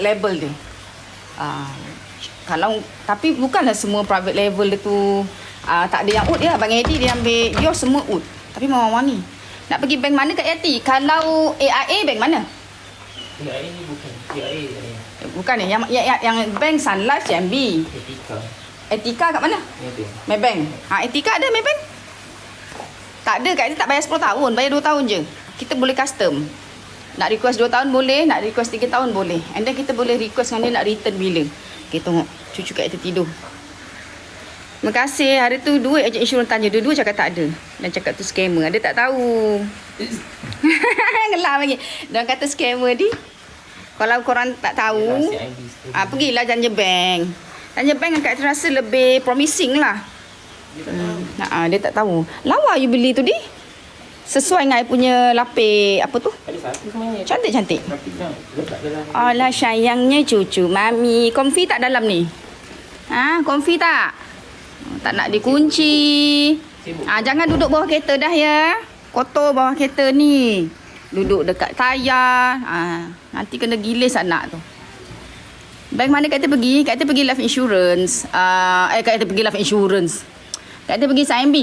label dia. Kalau tapi bukanlah semua private label dia tu tak ada yang ud dia. Abang Eddie dia ambil dia semua ud. Tapi wangi. Nak pergi bank mana Kak Yati? Kalau AIA bank mana? AIA ni bukan. AIA. Bukan ni. Yang bank Sun Life CMB. Etika kat mana? Maybank. Etika ada Maybank? Tak ada. Kak Yati tak bayar 10 tahun. Bayar 2 tahun je. Kita boleh custom. Nak request 2 tahun boleh. Nak request 3 tahun boleh. And then kita boleh request dengan dia nak return bila. Okay, tengok. Cucu Kak Yati tidur. Terima kasih. Hari tu duit agent insurans tanya. Dua-dua cakap tak ada. Dan cakap tu scammer. Dia tak tahu. Gelap lagi. Dan kata scammer di. Kalau korang tak tahu. Pergilah Janja Bank. Janja Bank Kak Yati rasa lebih promising lah. Dia tak tahu. Lawa you beli tu di. Sesuai dengan I punya lapis. Apa tu? Cantik-cantik. Alah sayangnya cucu Mami. Comfy tak dalam ni? Comfy tak? Tak nak dikunci. Jangan duduk bawah kereta dah ya. Kotor bawah kereta ni. Duduk dekat tayar. Nanti kena gilis anak tu. Bank mana Kak Yati pergi? Kak Yati pergi life insurance. Kak Yati pergi life insurance. Kak Yati pergi SIMB.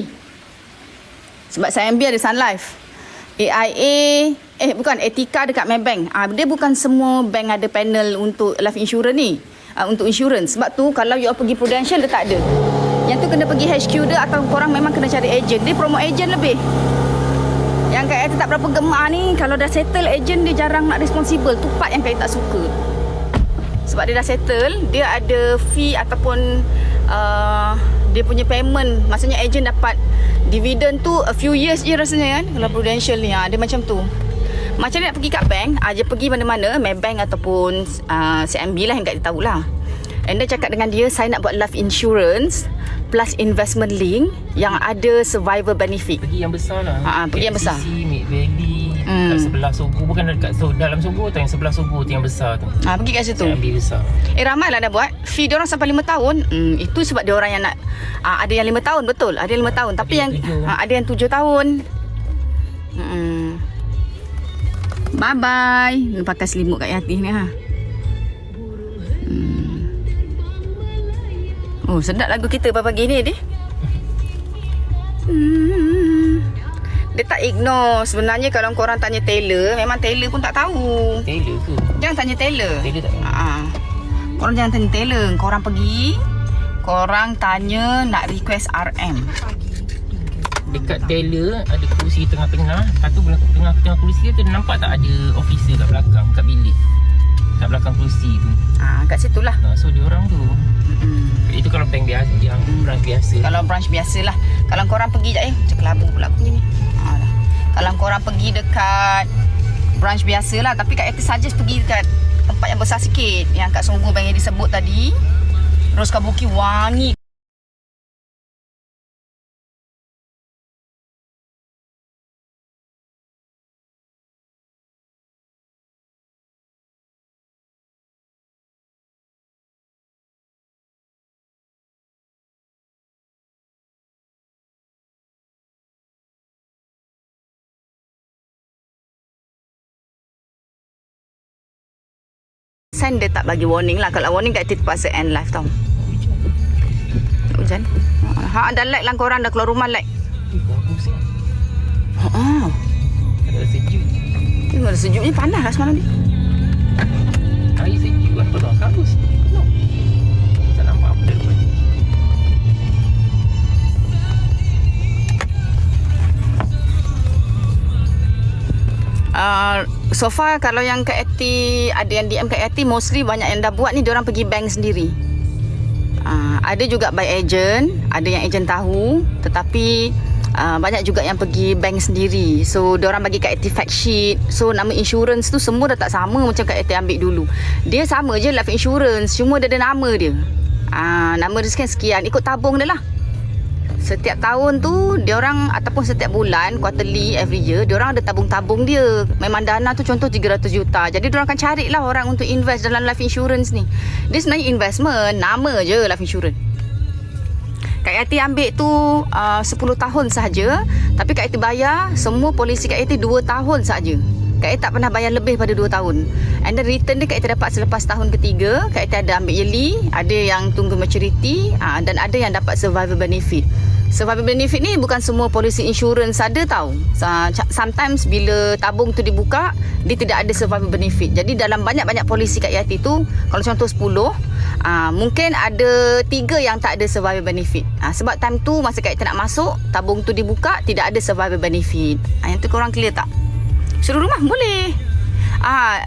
Sebab SIMB ada Sun Life. AIA. Bukan. Etika dekat Maybank. Dia bukan semua bank ada panel untuk life insurance ni. Untuk insurance. Sebab tu kalau you pergi Prudential dia tak ada. Yang tu kena pergi HQ dia atau korang memang kena cari agent. Dia promote agent lebih. Yang Kak Yati tak berapa gemar ni, kalau dah settle agent dia jarang nak responsible. Tu part yang Kak Yati tak suka. Sebab dia dah settle, dia ada fee ataupun dia punya payment. Maksudnya agent dapat dividen tu a few years je rasanya kan. Kalau Prudential ni, dia macam tu. Macam dia nak pergi kat bank, dia pergi mana-mana, Maybank ataupun CMB lah yang Kak Yati tahulah. And dia cakap dengan dia, saya nak buat life insurance plus investment link yang ada survivor benefit. Pergi yang besar lah. Pergi yang besar. Mid Valley, kat sebelah Sogo. Bukan dekat dalam Sogo tu, yang sebelah Sogo tu yang besar tu. Pergi kat situ. Ambil besar. Ramai lah dah buat. Fee diorang sampai 5 tahun. Itu sebab diorang yang nak. Ada yang 5 tahun, betul. Ada yang 5 tahun. Tapi yang ada yang 7 tahun. Bye-bye. Pakai selimut Kak Yati ni Oh, sedap lagu kita pagi ni dia. Dia tak ignore. Sebenarnya kalau korang tanya Taylor, memang Taylor pun tak tahu. Taylor ke? Jangan tanya Taylor. Taylor tak tahu. Korang jangan tanya Taylor. Korang pergi, korang tanya nak request RM. Dekat Taylor ada kerusi tengah-tengah. Lepas tu tengah-tengah kerusi tu nampak tak ada officer kat belakang, kat bilik. Kat belakang kerusi tu. Kat situlah. So dia orang tu. Itu kalau bank biasa, yang branch biasa. Kalau branch biasalah. Kalau korang pergi macam kelabu pula aku ni. Kalau korang pergi dekat branch biasalah, tapi Kak Yati suggest pergi dekat tempat yang besar sikit, yang kat Sungguh Bank yang disebut tadi. Rose Kabuki wangi. Dia tak bagi warning lah. Kalau warning Kak Yati terpaksa end live tau. Hujan. Ada light lah korang dah keluar rumah light. Bagus lah. Ada sejuk. Tengok ada sejuk ni, panas lah semalam ni. Air sejuk kan, penuh kabus. Tak nampak apa depan. So far kalau yang Kak Yati, ada yang DM Kak Yati, mostly banyak yang dah buat ni diorang pergi bank sendiri. Ada juga by agent, ada yang agent tahu, tetapi banyak juga yang pergi bank sendiri. So diorang bagi Kak Yati fact sheet. So nama insurance tu semua dah tak sama macam Kak Yati ambil dulu. Dia sama je life insurance, cuma dia ada nama dia. Nama dia sekian-sekian, ikut tabung dia lah. Setiap tahun tu diorang, ataupun setiap bulan, quarterly, every year, diorang ada tabung-tabung dia. Memang dana tu contoh 300 juta. Jadi diorang akan carilah orang untuk invest dalam life insurance ni. Dia sebenarnya investment, nama je life insurance. Kak Yati ambil tu 10 tahun sahaja. Tapi Kak Yati bayar semua polisi Kak Yati 2 tahun sahaja. Kak tak pernah bayar lebih pada 2 tahun. And then return dia Kak dapat selepas tahun ketiga. Kak ada ambil yearly, ada yang tunggu maturity, dan ada yang dapat survival benefit. Survival benefit ni bukan semua polisi insurans ada tau. Sometimes bila tabung tu dibuka, dia tidak ada survival benefit. Jadi dalam banyak-banyak polisi Kak Yati tu, kalau contoh 10, mungkin ada 3 yang tak ada survival benefit. Sebab time tu masa Kak Yati nak masuk, tabung tu dibuka, tidak ada survival benefit. Yang tu korang clear tak? Suruh rumah boleh.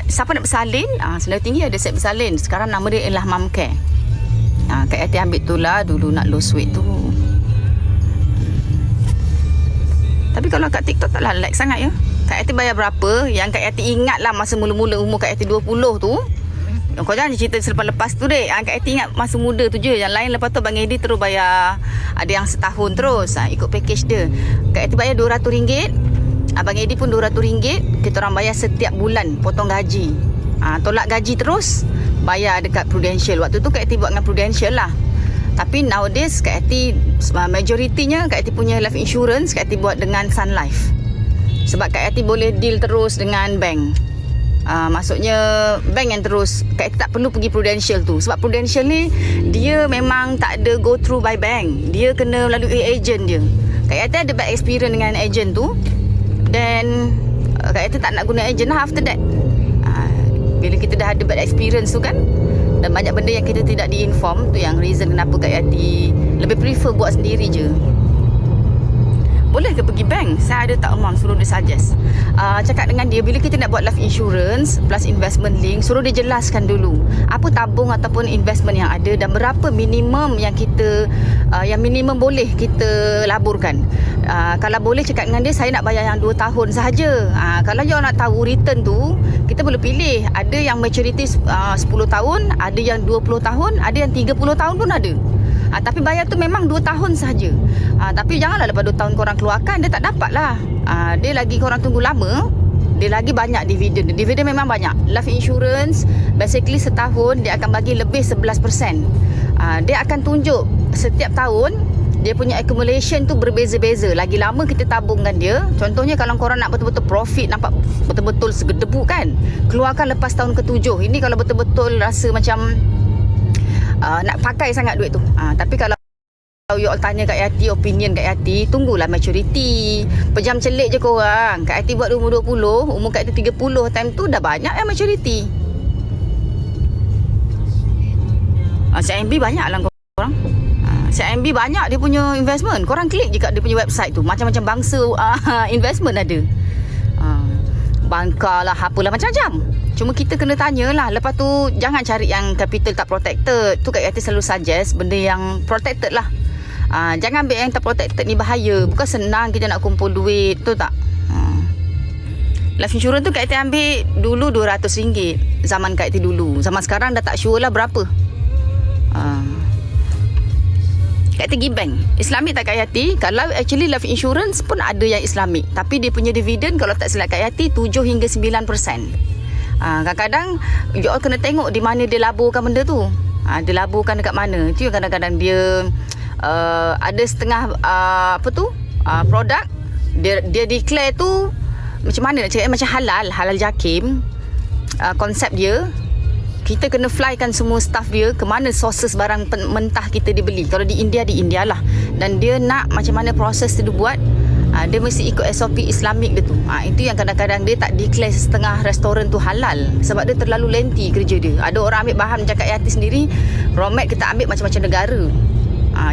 Siapa nak bersalin, Senarai Tinggi ada set bersalin. Sekarang nama dia ialah Mum Care. Kak Yati ambil tu lah dulu nak lose weight tu. Tapi kalau kat TikTok taklah like sangat ya. Kak Yati bayar berapa? Yang Kak Yati ingat lah masa mula-mula umur Kak Yati 20 tu. Kau jangan cerita selepas-lepas tu dek. Kak Yati ingat masa muda tu je. Yang lain lepas tu Abang Edi terus bayar. Ada yang setahun terus. Ikut package dia. Kak Yati bayar RM200. Abang Edi pun RM200. Kita orang bayar setiap bulan. Potong gaji. Tolak gaji terus. Bayar dekat Prudential. Waktu tu Kak Yati buat dengan Prudential lah. Tapi nowadays Kak Yati majoritinya Kak Yati punya life insurance Kak Yati buat dengan Sun Life. Sebab Kak Yati boleh deal terus dengan bank. Maksudnya bank yang terus Kak Yati tak perlu pergi Prudential tu. Sebab Prudential ni dia memang tak ada go through by bank. Dia kena melalui agent dia. Kak Yati ada bad experience dengan agent tu. Then Kak Yati tak nak guna agent lah after that. Bila kita dah ada bad experience tu kan, dan banyak benda yang kita tidak diinform, tu yang reason kenapa Kak Yati lebih prefer buat sendiri je. Boleh ke pergi bank? Saya ada tak umam, suruh dia suggest. Cakap dengan dia, bila kita nak buat life insurance plus investment link, suruh dia jelaskan dulu apa tabung ataupun investment yang ada dan berapa minimum yang kita yang minimum boleh kita laburkan. Kalau boleh cakap dengan dia, saya nak bayar yang 2 tahun sahaja. Kalau you nak tahu return tu, kita boleh pilih. Ada yang maturity 10 tahun, ada yang 20 tahun, ada yang 30 tahun pun ada. Tapi bayar tu memang 2 tahun sahaja. Tapi janganlah lepas 2 tahun korang keluarkan, dia tak dapat lah. Dia lagi korang tunggu lama, dia lagi banyak dividen. Dividen memang banyak. Life insurance basically setahun dia akan bagi lebih 11%. Dia akan tunjuk setiap tahun dia punya accumulation tu berbeza-beza. Lagi lama kita tabungkan dia. Contohnya kalau korang nak betul-betul profit, nampak betul-betul segedebu kan, keluarkan lepas tahun ke-7. Ini kalau betul-betul rasa macam nak pakai sangat duit tu. Tapi kalau you all tanya Kak Yati, opinion Kak Yati, tunggulah maturity. Pejam celik je korang. Kak Yati buat umur 20, umur Kak Yati 30, time tu dah banyak yang maturity. CIMB banyak lah korang. CIMB banyak dia punya investment. Korang klik je kat dia punya website tu, macam-macam bangsa investment ada. Bankar lah, apalah macam-macam. Cuma kita kena tanyalah. Lepas tu jangan cari yang capital tak protected. Tu Kak Yati selalu suggest benda yang protected lah. Jangan ambil yang tak protected ni, bahaya. Bukan senang kita nak kumpul duit, tu tak. Life insurance tu Kak Yati ambil dulu RM200 zaman Kak Yati dulu. Zaman sekarang dah tak sure lah berapa. Kak Yati pergi bank Islamic tak Kak Yati? Kalau actually life insurance pun ada yang Islamic, tapi dia punya dividen kalau tak silap Kak Yati 7 hingga 9%. Kadang-kadang you all kena tengok di mana dia laburkan benda tu. Dia laburkan dekat mana. Itu yang kadang-kadang dia ada setengah produk dia declare tu macam mana nak cakap, macam halal JAKIM. Konsep dia, kita kena flykan semua staff dia ke mana sources barang mentah kita dibeli. Kalau di India lah. Dan dia nak macam mana proses tu dibuat. Dia mesti ikut SOP Islamik dia tu. Itu yang kadang-kadang dia tak declare setengah restoran tu halal. Sebab dia terlalu lengthy kerja dia. Ada orang ambil bahan macam Kak Yati sendiri, raw mat kita ambil macam-macam negara.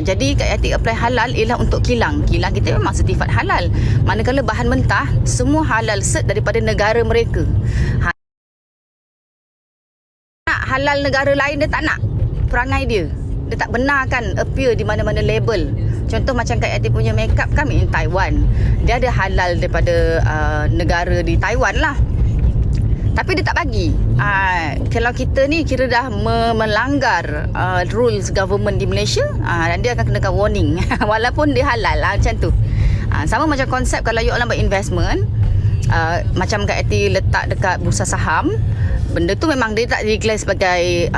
Jadi Kak Yati apply halal ialah untuk kilang. Kilang kita memang sertifat halal. Manakala bahan mentah, semua halal cert daripada negara mereka. Halal negara lain dia tak nak. Perangai dia tak benarkan appear di mana-mana label. Contoh macam Kak Yati punya makeup kan in Taiwan. Dia ada halal daripada negara di Taiwan lah. Tapi dia tak bagi. Kalau kita ni kira dah melanggar rules government di Malaysia, dan dia akan kenakan warning. Walaupun dia halal lah, macam tu. Sama macam konsep kalau you all buat investment, macam Kak Yati letak dekat bursa saham, benda tu memang dia tak declare sebagai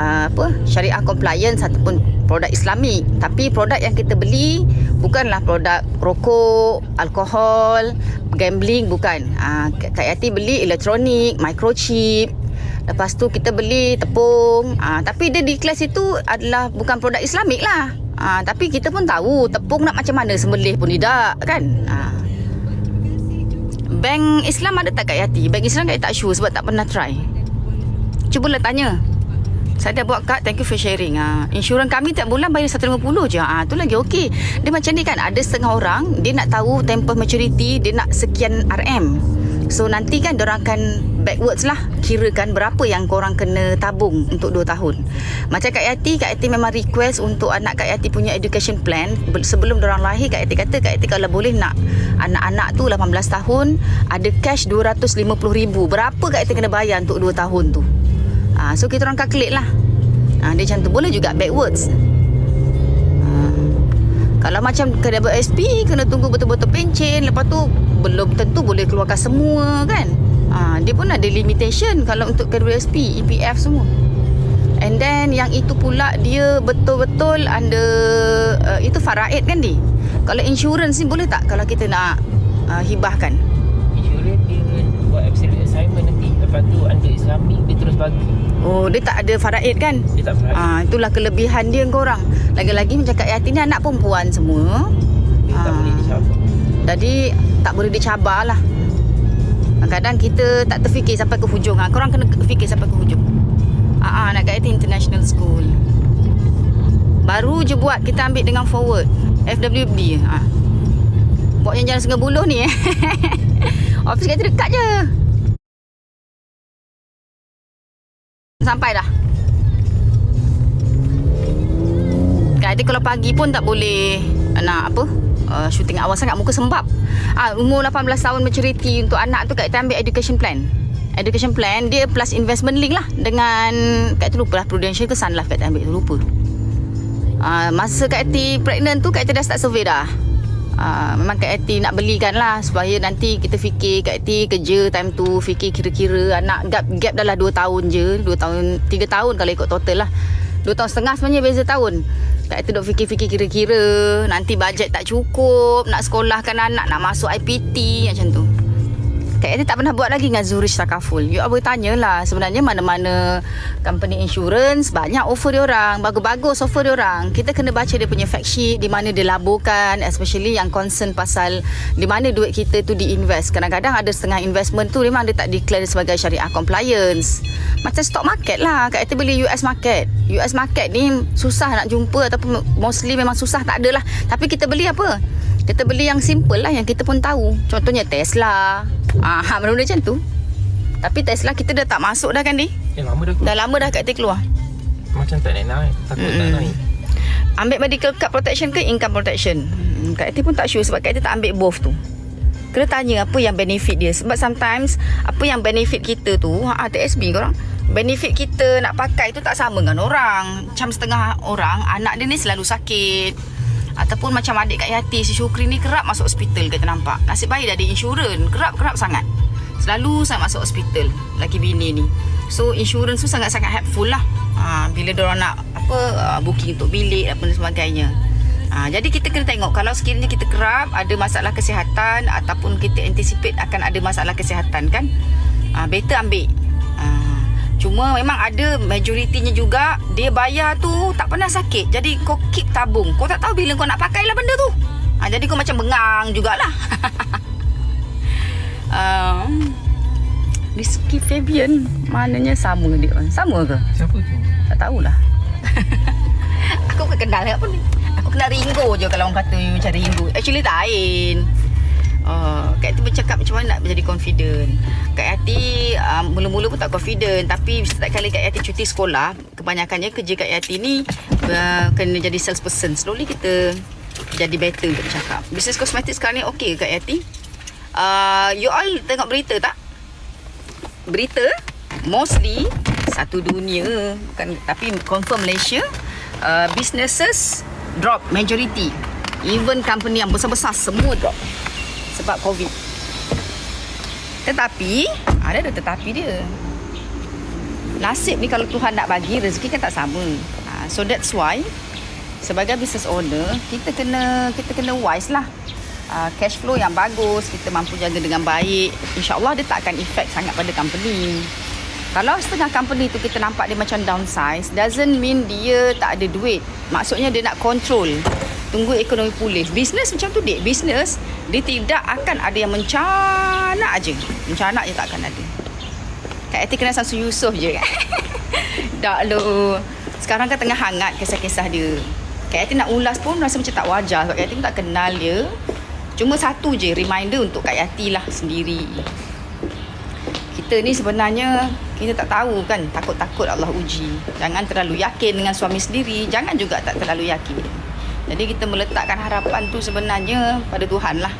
syariah compliance ataupun produk Islamik. Tapi produk yang kita beli Bukanlah produk rokok, alkohol, gambling, bukan. Kak Yati beli elektronik, microchip. Lepas tu kita beli tepung. Tapi dia declare itu adalah bukan produk Islamik lah. Tapi kita pun tahu tepung nak macam mana sembelih pun tidak kan. Bank Islam ada tak Kak Yati? Bank Islam Kak Yati tak sure sebab tak pernah try. Cubalah tanya. Saya dah buat kad, thank you for sharing. Insurans kami tiap bulan bayar 150 je. Tu lagi okey. Dia macam ni kan, ada setengah orang dia nak tahu tempoh maturity, dia nak sekian RM. So nanti kan diorang akan backwards lah, kirakan berapa yang korang kena tabung untuk 2 tahun. Macam Kak Yati memang request untuk anak Kak Yati punya education plan. Sebelum diorang lahir, Kak Yati kata Kak Yati kalau boleh nak anak-anak tu 18 tahun ada cash 250,000. Berapa Kak Yati kena bayar untuk 2 tahun tu? So kita orang calculate lah. Dia macam tu. Boleh juga backwards. Kalau macam KWSP kena tunggu betul-betul pencen. Lepas tu belum tentu boleh keluarkan semua kan. Dia pun ada limitation kalau untuk KWSP, EPF semua. And then yang itu pula dia betul-betul under itu faraid kan dia. Kalau insurance ni boleh tak kalau kita nak hibahkan? Insurans dia buat absolute assignment nanti. Lepas tu under Islamic dia terus bagi. Oh, dia tak ada faraid kan? Dia tak faraid. Itulah kelebihan dia korang. Lagi-lagi macam Kak Yati ni anak perempuan semua. Dia tak boleh dicabar. Jadi tak boleh dicabar lah. Kadang-kadang kita tak terfikir sampai ke hujung. Korang kena fikir sampai ke hujung. Nak Kak Yati International School. Baru je buat, kita ambil dengan forward FWB. Buat yang jalan Sungai Buloh ni Office Kak Yati dekat je. Sampai dah. Kak Yati kalau pagi pun tak boleh nak apa, shooting awal sangat, muka sembab. Umur 18 tahun maturity untuk anak tu Kak Yati ambil education plan. Education plan dia plus investment link lah dengan Kak Yati lupa lah Prudential ke Sun Life Kak Yati ambil tu, lupa. Masa Kak Yati pregnant tu Kak Yati dah start survey dah. Memang Kak Yati nak belikan lah supaya nanti kita fikir Kak Yati kerja time tu, fikir kira-kira anak gap dah lah 2 tahun je, 2 tahun 3 tahun kalau ikut total lah, 2 tahun setengah sebenarnya beza tahun. Kak Yati duk fikir-fikir kira-kira nanti bajet tak cukup nak sekolahkan anak, nak masuk IPT macam tu. Kak Yati tak pernah buat lagi dengan Zurich Takaful. You boleh tanyalah sebenarnya mana-mana company insurance banyak offer dia orang, bagus-bagus offer dia orang. Kita kena baca dia punya fact sheet, di mana dia laburkan, especially yang concern pasal di mana duit kita tu diinvest. Kadang-kadang ada setengah investment tu memang dia tak declare sebagai syariah compliance. Macam stock market lah. Kak Yati beli US market. US market ni susah nak jumpa ataupun mostly memang susah, tak ada lah. Tapi kita beli apa? Kita beli yang simple lah, yang kita pun tahu. Contohnya Tesla. Benda-benda macam tu. Tapi Tesla kita dah tak masuk dah kan ni? Lama dah. Dah lama dah Kak Yati keluar. Macam tak naik. Takut tak naik. Ambil medical card protection ke income protection? Kak Yati pun tak sure sebab Kak Yati tak ambil both tu. Kena tanya apa yang benefit dia. Sebab sometimes apa yang benefit kita tu, TSB korang, benefit kita nak pakai tu tak sama dengan orang. Macam setengah orang anak dia ni selalu sakit. Ataupun macam adik Kak Yati, si Syukri ni kerap masuk hospital, kita nampak. Nasib baik dah ada insurans, kerap sangat. Selalu saya masuk hospital, laki bini ni. So insurans tu sangat-sangat helpful lah. Bila diorang nak booking untuk bilik dan sebagainya. Jadi kita kena tengok kalau sekiranya kita kerap ada masalah kesihatan ataupun kita anticipate akan ada masalah kesihatan kan, better ambil. Cuma memang ada majoritinya juga dia bayar tu tak pernah sakit. Jadi kau keep tabung. Kau tak tahu bila kau nak pakai lah benda tu. Jadi kau macam bengang jugalah. Rizky Fabian, maknanya sama dia. Sama ke? Siapa tu? Tak tahulah. Aku bukan kenal apa ni. Aku kenal Ringo je kalau orang kata you macam Ringo. Actually tak lain. Kak Yati bercakap macam mana nak menjadi confident. Kak Yati mula-mula pun tak confident. Tapi setiap kali Kak Yati cuti sekolah, kebanyakannya kerja Kak Yati ni kena jadi salesperson. Slowly kita jadi better untuk bercakap. Bisnes kosmetik sekarang ni okey Kak Yati. You all tengok berita tak? Berita mostly satu dunia bukan, tapi confirm Malaysia businesses drop majority. Even company yang besar-besar semua drop sebab COVID. Tetapi ada tetapi dia. Nasib ni kalau Tuhan nak bagi rezeki kan tak sama. So that's why sebagai business owner, kita kena wise lah. Cash flow yang bagus, kita mampu jaga dengan baik, insya-Allah dia tak akan efek sangat pada company. Kalau setengah company tu kita nampak dia macam downsize, doesn't mean dia tak ada duit. Maksudnya dia nak control. Tunggu ekonomi pulih. Business macam tu, dek. Business, dia tidak akan ada yang mencanak je. Mencanak je tak akan ada. Kak Yati kenal Samsul Yusof je kan? Tak lo. Sekarang kan tengah hangat kisah-kisah dia. Kak Yati nak ulas pun rasa macam tak wajar. Sebab Kak Yati pun tak kenal dia. Cuma satu je reminder untuk Kak Yati lah sendiri. Kita ni sebenarnya kita tak tahu kan, takut-takut Allah uji. Jangan terlalu yakin dengan suami sendiri, jangan juga tak terlalu yakin. Jadi kita meletakkan harapan tu sebenarnya pada Tuhan lah.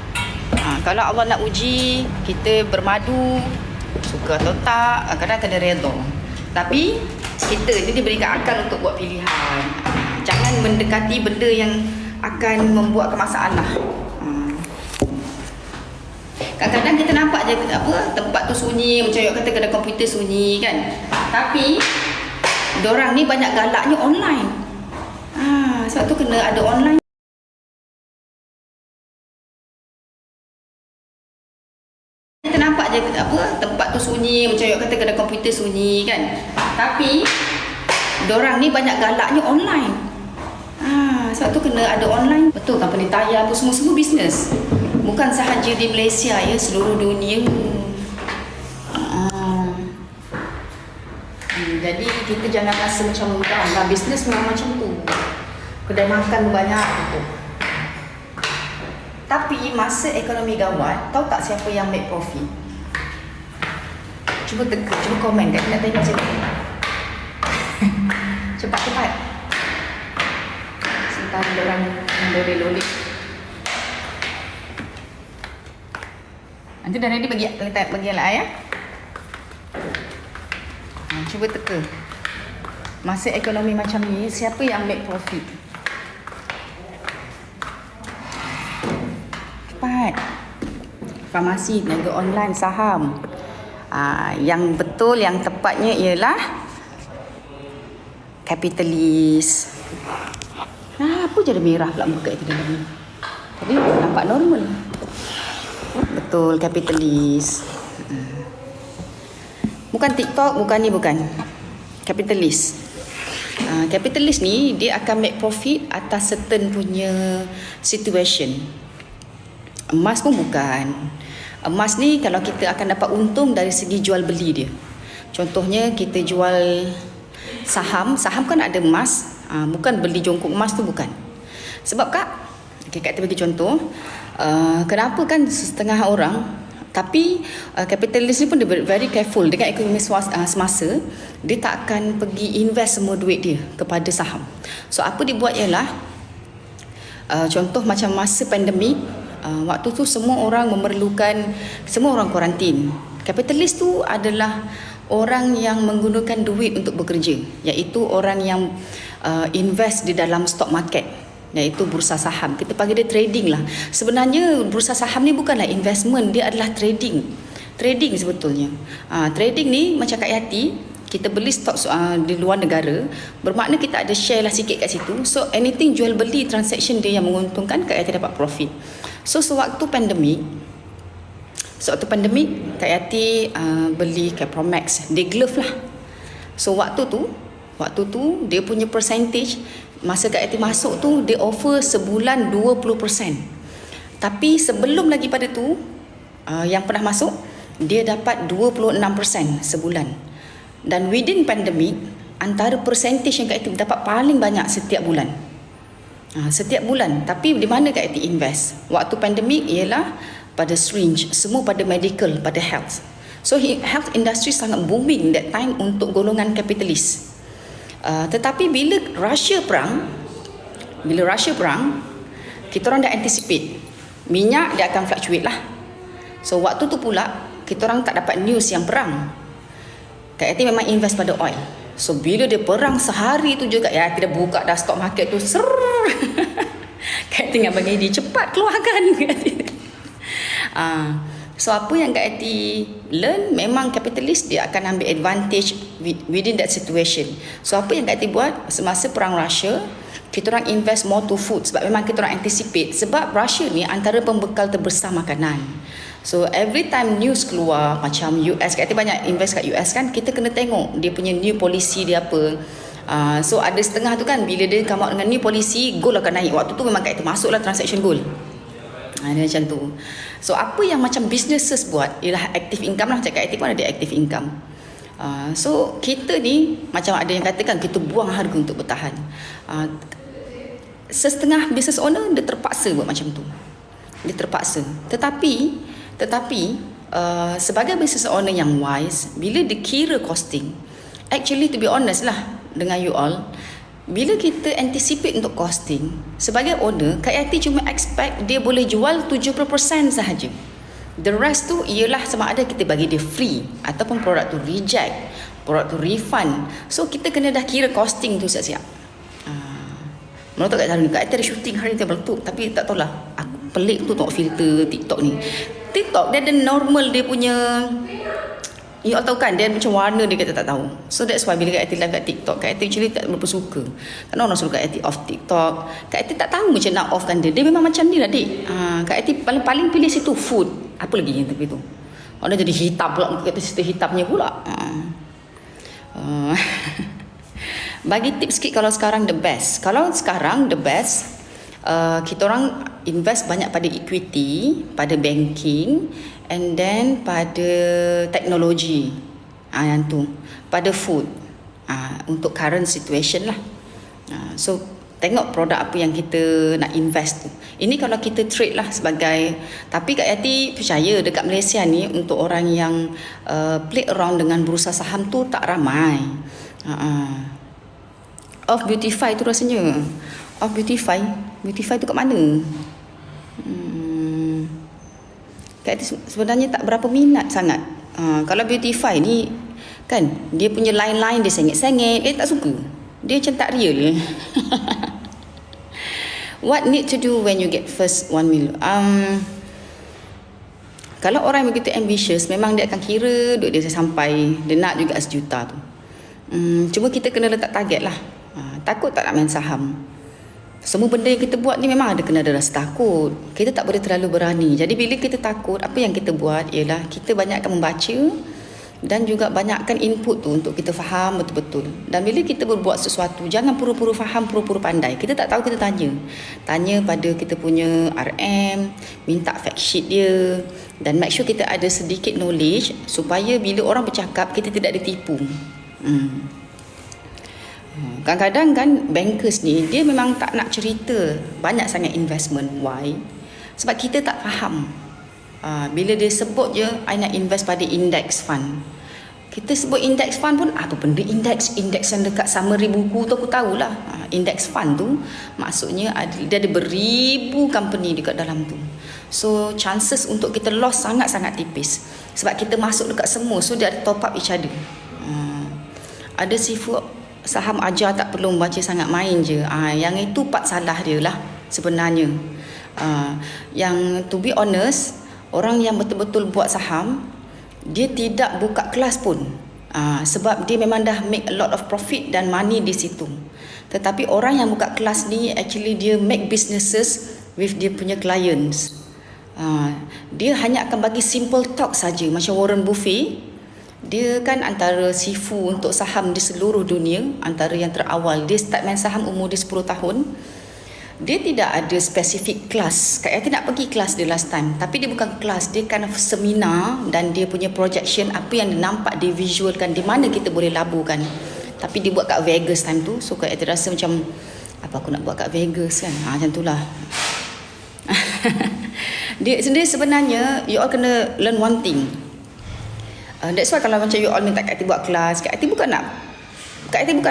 Kalau Allah nak uji, kita bermadu, suka atau tak, kadang kena redha. Tapi kita ni diberikan akal untuk buat pilihan. Jangan mendekati benda yang akan membuat masalah. Kadang-kadang kita nampak je tempat tu sunyi, macam yang kata kedai komputer sunyi kan. Tapi diorang ni banyak galaknya online. Sebab tu kena ada online. Kita nampak je tempat tu sunyi, macam yang kata kedai komputer sunyi kan. Tapi diorang ni banyak galaknya online. Sebab tu kena ada online. Betul, company tayar apa semua bisnes. Bukan sahaja di Malaysia ya, seluruh dunia. Jadi kita jangan rasa macam mudah. Bisnes memang macam tu. Kedai makan banyak tu. Tapi masa ekonomi gawat, tahu tak siapa yang make profit? Cuba komen kat nak tengok macam ni. Cepat. Sebentar orang yang lolek. Nanti dah ready bagi lah ya. Cuba teka. Masa ekonomi macam ni, siapa yang make profit? Cepat. Farmasi, niaga online, saham. Yang betul, yang tepatnya ialah kapitalis. Apa je ada merah pula muka itu dalam ni. Tapi nampak normal. Betul, kapitalis. Bukan TikTok, bukan. Kapitalis. Kapitalis ni dia akan make profit atas certain punya situation. Emas pun bukan. Emas ni kalau kita akan dapat untung dari segi jual beli dia. Contohnya kita jual saham kan ada emas. Bukan beli jongkok emas tu bukan. Sebab Kak kita bagi contoh. Kenapa kan setengah orang, tapi kapitalis ni pun dia very careful dengan ekonomi semasa, dia tak akan pergi invest semua duit dia kepada saham. So apa dia buat ialah contoh macam masa pandemik, waktu tu semua orang kuarantin. Kapitalis tu adalah orang yang menggunakan duit untuk bekerja, iaitu orang yang invest di dalam stock market, iaitu bursa saham. Kita panggil dia trading lah. Sebenarnya bursa saham ni bukanlah investment, dia adalah trading sebetulnya. Trading ni macam Kak Yati, kita beli stok di luar negara, bermakna kita ada share lah sikit kat situ. So anything jual beli transaction dia yang menguntungkan, Kak Yati dapat profit. So sewaktu pandemik Kak Yati beli Capromax, dia glove lah. So waktu tu dia punya percentage masa Kak Yati masuk tu, dia offer sebulan 20%. Tapi sebelum lagi pada tu, yang pernah masuk, dia dapat 26% sebulan. Dan within pandemic, antara percentage yang Kak Yati dapat paling banyak setiap bulan. Setiap bulan. Tapi di mana Kak Yati invest? Waktu pandemic ialah pada syringe, semua pada medical, pada health. So health industry sangat booming that time untuk golongan kapitalis. Tetapi bila Russia perang, kita orang dah anticipate minyak dia akan fluctuate lah. So waktu tu pula kita orang tak dapat news yang perang. Kak Yati memang invest pada oil. So bila dia perang sehari tu juga, Kak Yati dah buka dah stock market tu. Kak Yati dengan bagi dia cepat keluarkan. So apa yang Kak Yati learn, memang kapitalis dia akan ambil advantage within that situation. So apa yang Kak Ati buat semasa perang Russia, kita orang invest more to food sebab memang kita orang anticipate, sebab Russia ni antara pembekal terbesar makanan. So every time news keluar macam US, Kak Ati banyak invest kat US kan, kita kena tengok dia punya new policy dia apa. So ada setengah tu kan, bila dia come out dengan new policy, gold akan naik. Waktu tu memang Kak Ati masuklah transaction gold. Dia macam tu. So apa yang macam businesses buat ialah active income lah. Cakap aktif pun ada active income. So kita ni macam ada yang katakan kita buang harga untuk bertahan. Setengah business owner dia terpaksa buat macam tu. Dia terpaksa. Tetapi sebagai business owner yang wise, bila dia kira costing, actually to be honest lah dengan you all, bila kita anticipate untuk costing, sebagai owner, Kak Yati cuma expect dia boleh jual 70% sahaja. The rest tu ialah sama ada kita bagi dia free ataupun produk tu reject, produk tu refund. So kita kena dah kira costing tu siap-siap. Mana tahu Kak Yati Kak Yati ada shooting hari ni meletup, tapi tak tahulah. Aku pelik tu tengok filter TikTok ni. TikTok dia ada normal dia punya, you all tahu kan, dia macam warna dia kita tak tahu. So that's why bila Kak Ati live kat TikTok, Kak Ati actually tak berapa suka. Kerana orang suruh Kak Ati off TikTok, Kak Ati tak tahu macam nak offkan dia. Dia memang macam ni lah dik. Kak Ati paling pilih situ food. Apa lagi yang tepi tu? Orang jadi hitam pula, muka Kak Ati situ hitamnya pula. Bagi tips sikit kalau sekarang the best. Kalau sekarang the best, kita orang invest banyak pada equity, pada banking, and then pada teknologi, yang tu, pada food, untuk current situation lah. So tengok produk apa yang kita nak invest tu. Ini kalau kita trade lah sebagai, tapi Kak Yati percaya dekat Malaysia ni untuk orang yang play around dengan bursa saham tu tak ramai. Off Beautify tu rasanya. Off Beautify tu kat mana? Kak Yati sebenarnya tak berapa minat sangat. Kalau Beautify ni kan, dia punya line-line dia sengit-sengit, tak suka. Dia macam tak real. What need to do when you get first 1 million? Kalau orang yang begitu ambitious, memang dia akan kira duit dia sampai, dia nak juga 1 juta tu. Cuma kita kena letak target lah. Takut tak nak main saham. Semua benda yang kita buat ni memang kena ada rasa takut. Kita tak boleh terlalu berani. Jadi bila kita takut, apa yang kita buat ialah kita banyakkan membaca dan juga banyakkan input tu untuk kita faham betul-betul. Dan bila kita berbuat sesuatu, jangan pura-pura faham, pura-pura pandai. Kita tak tahu, kita tanya. Tanya pada kita punya RM, minta fact sheet dia, dan make sure kita ada sedikit knowledge supaya bila orang bercakap, kita tidak ditipu. Kadang-kadang kan bankers ni dia memang tak nak cerita banyak sangat investment. Why? Sebab kita tak faham. Bila dia sebut je I nak invest pada index fund, kita sebut index fund pun apa benda index yang dekat summary buku tu aku tahulah. Index fund tu maksudnya dia ada beribu company dekat dalam tu. So chances untuk kita loss sangat-sangat tipis sebab kita masuk dekat semua. So dia ada top up each other. Ada sifat saham ajar tak perlu membaca sangat, main je. Yang itu part salah dia lah sebenarnya. Yang to be honest, orang yang betul-betul buat saham, dia tidak buka kelas pun. Sebab dia memang dah make a lot of profit dan money di situ. Tetapi orang yang buka kelas ni actually dia make businesses with dia punya clients. Dia hanya akan bagi simple talk saja. Macam Warren Buffett, dia kan antara sifu untuk saham di seluruh dunia, antara yang terawal. Dia start main saham umur dia 10 tahun. Dia tidak ada spesifik kelas. Kak Yati nak pergi kelas dia last time, tapi dia bukan kelas, dia kan seminar. Dan dia punya projection, apa yang dia nampak, dia visualkan di mana kita boleh laburkan. Tapi dia buat kat Vegas time tu. So Kak Yati rasa macam, apa aku nak buat kat Vegas kan, macam tu lah. Dia sendiri sebenarnya, you all kena learn one thing. That's why kalau macam you all minta Kak Yati buat kelas, Kak Yati bukan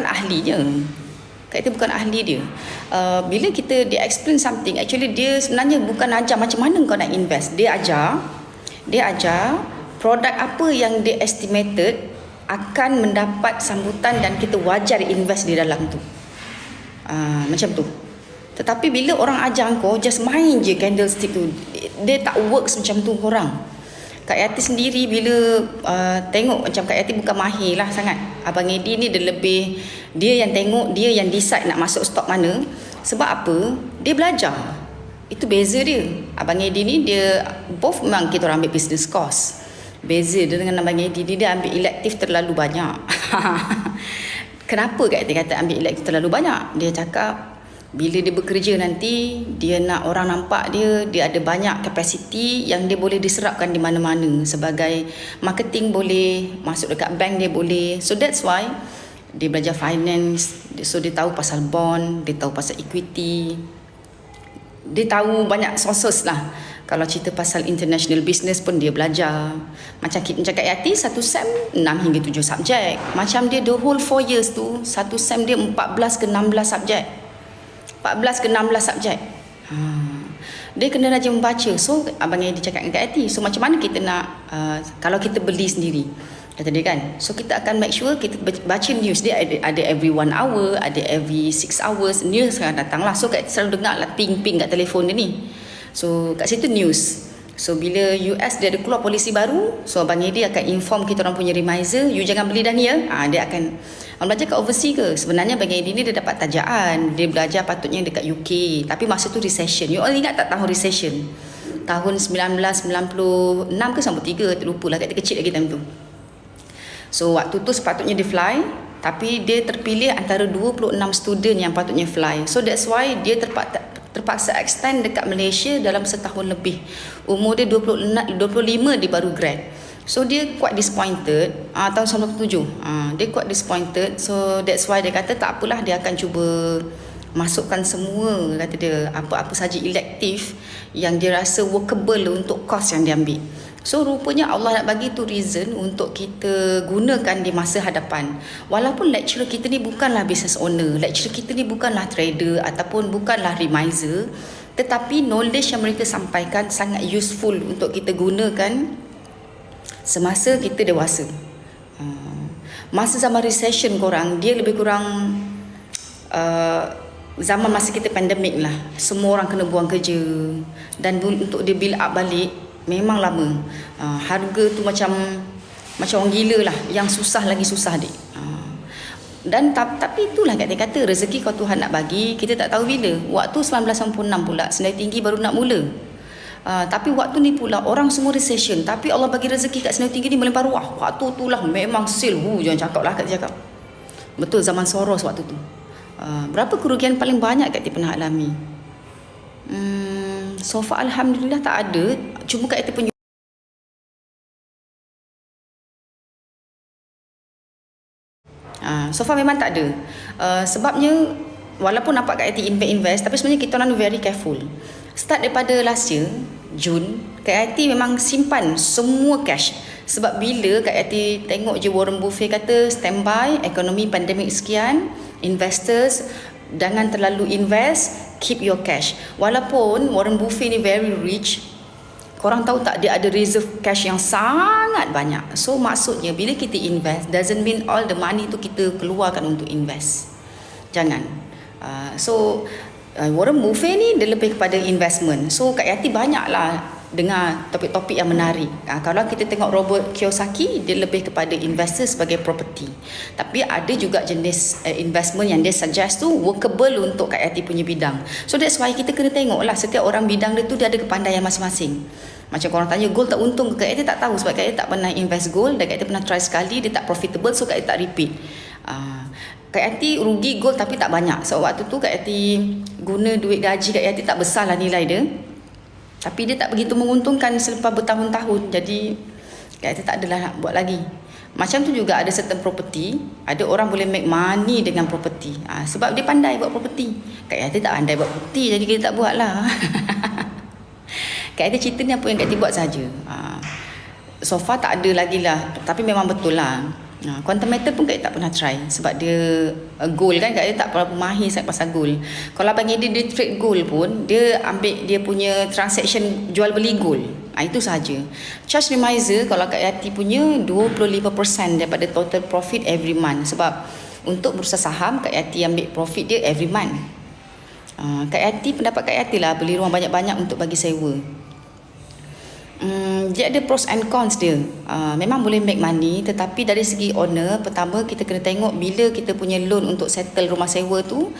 ahlinya. Kak Yati bukan ahli dia. Bila dia explain something, actually dia sebenarnya bukan ajar macam mana kau nak invest. Dia ajar produk apa yang dia estimated akan mendapat sambutan dan kita wajar invest di dalam tu. Macam tu. Tetapi bila orang ajar kau just main je candlestick tu, dia tak works macam tu orang. Kak Yati sendiri bila tengok macam Kak Yati bukan mahir lah sangat. Abang Edi ni dia yang tengok, dia yang decide nak masuk stok mana. Sebab apa? Dia belajar. Itu beza dia. Abang Edi ni dia both memang kita orang ambil business course. Beza dia dengan Abang Edi ni, dia ambil elektif terlalu banyak. Kenapa Kak Yati kata ambil elektif terlalu banyak? Dia cakap bila dia bekerja nanti, dia nak orang nampak dia ada banyak kapasiti yang dia boleh diserapkan di mana-mana. Sebagai marketing boleh, masuk dekat bank dia boleh. So that's why dia belajar finance. So dia tahu pasal bond, dia tahu pasal equity. Dia tahu banyak sources lah. Kalau cerita pasal international business pun dia belajar. Macam Kak Yati, satu sem 6 hingga 7 subjek. Macam dia the whole 4 years tu, satu sem dia 14 ke 16 subjek. 14 ke 16 subjek. Dia kena rajin membaca. So Abang Edi cakap dengan Kak Yati, so macam mana kita nak kalau kita beli sendiri, kata dia kan, so kita akan make sure kita baca news dia ada every 1 hour, ada every 6 hours news akan datang lah. So Kak Yati selalu dengar lah ping-ping kat telefon dia ni. So kat situ news. So bila US dia ada keluar polisi baru, so Abang Edi akan inform kita orang punya reminder, you jangan beli dah ni ya. Dia akan belajar kat overseas ke. Sebenarnya Abang Edi ni dia dapat tajaan, dia belajar patutnya dekat UK, tapi masa tu recession. You all ingat tak tahun recession? Tahun 1996 ke 93, terlupalah, kat kecil lagi time tu. So waktu tu sepatutnya dia fly, tapi dia terpilih antara 26 student yang patutnya fly. So that's why dia terpaksa extend dekat Malaysia dalam setahun lebih. Umur dia 25, dia baru grad. So dia quite disappointed. Tahun 97 dia quite disappointed. So that's why dia kata tak apalah, dia akan cuba masukkan semua, kata dia, apa-apa saja elektif yang dia rasa workable untuk course yang dia ambil. So rupanya Allah nak bagi tu reason untuk kita gunakan di masa hadapan. Walaupun lecturer kita ni bukanlah business owner, lecturer kita ni bukanlah trader ataupun bukanlah reminder, tetapi knowledge yang mereka sampaikan sangat useful untuk kita gunakan semasa kita dewasa. Masa zaman recession korang, dia lebih kurang zaman masa kita pandemik lah. Semua orang kena buang kerja, dan untuk dia build up balik memang lama. Harga tu macam orang gila lah. Yang susah lagi susah dik. Dan tapi itulah kata rezeki kau Tuhan nak bagi, kita tak tahu bila. Waktu 1996 pula Senarai Tinggi baru nak mula. Tapi waktu ni pula orang semua recession, tapi Allah bagi rezeki kat Senarai Tinggi ni melimpah ruah. Waktu tu lah memang sale. Jangan cakap lah, Kak cakap. Betul, zaman Soros waktu tu. Berapa kerugian paling banyak Kak pernah alami? So far alhamdulillah tak ada. Cuma Kak Eti punya so far memang tak ada. Sebabnya walaupun nampak Kak Eti invest, tapi sebenarnya kita orang very careful. Start daripada last year Jun, Kak Eti memang simpan semua cash. Sebab bila Kak Eti tengok je Warren Buffett kata standby, ekonomi pandemik sekian, investors jangan terlalu invest, keep your cash. Walaupun Warren Buffett ni very rich, korang tahu tak, dia ada reserve cash yang sangat banyak. So maksudnya bila kita invest, doesn't mean all the money tu kita keluarkan untuk invest. Jangan. Warren Buffett ni dia lebih kepada investment. So Kak Yati banyaklah dengar topik-topik yang menarik. Kalau kita tengok Robert Kiyosaki, dia lebih kepada investor sebagai property. Tapi ada juga jenis investment yang dia suggest tu workable untuk Kak Yati punya bidang. So that's why kita kena tengok lah, setiap orang bidang dia tu dia ada kepandaian masing-masing. Macam korang tanya gold tak untung ke, Kak Yati tak tahu sebab Kak Yati tak pernah invest gold, dan Kak Yati pernah try sekali, dia tak profitable, so Kak Yati tak repeat. Kak Yati rugi gold tapi tak banyak. So waktu tu Kak Yati guna duit gaji Kak Yati tak besar lah nilai dia, tapi dia tak begitu menguntungkan selepas bertahun-tahun. Jadi Kak Yati tak adalah nak buat lagi. Macam tu juga ada certain property, ada orang boleh make money dengan property, sebab dia pandai buat property. Kak Yati tak pandai buat property, jadi kita tak buat lah. Kak Yati cerita ni apa yang Kak Yati buat saja. So far tak ada lagi lah, tapi memang betul lah. Quantum metal pun Kak Yati tak pernah try, sebab dia gold kan, Kak Yati tak pernah mahir sangat pasal gold. Kalau Abang Edi dia trade gold pun, dia ambil dia punya transaction jual beli gold, itu saja. Charge reminder kalau Kak Yati punya 25% daripada total profit every month. Sebab untuk bursa saham Kak Yati ambil profit dia every month. Kak Yati, pendapat Kak Yati lah, beli rumah banyak-banyak untuk bagi sewa. Dia ada pros and cons dia. Memang boleh make money, tetapi dari segi owner, pertama kita kena tengok bila kita punya loan untuk settle rumah sewa tu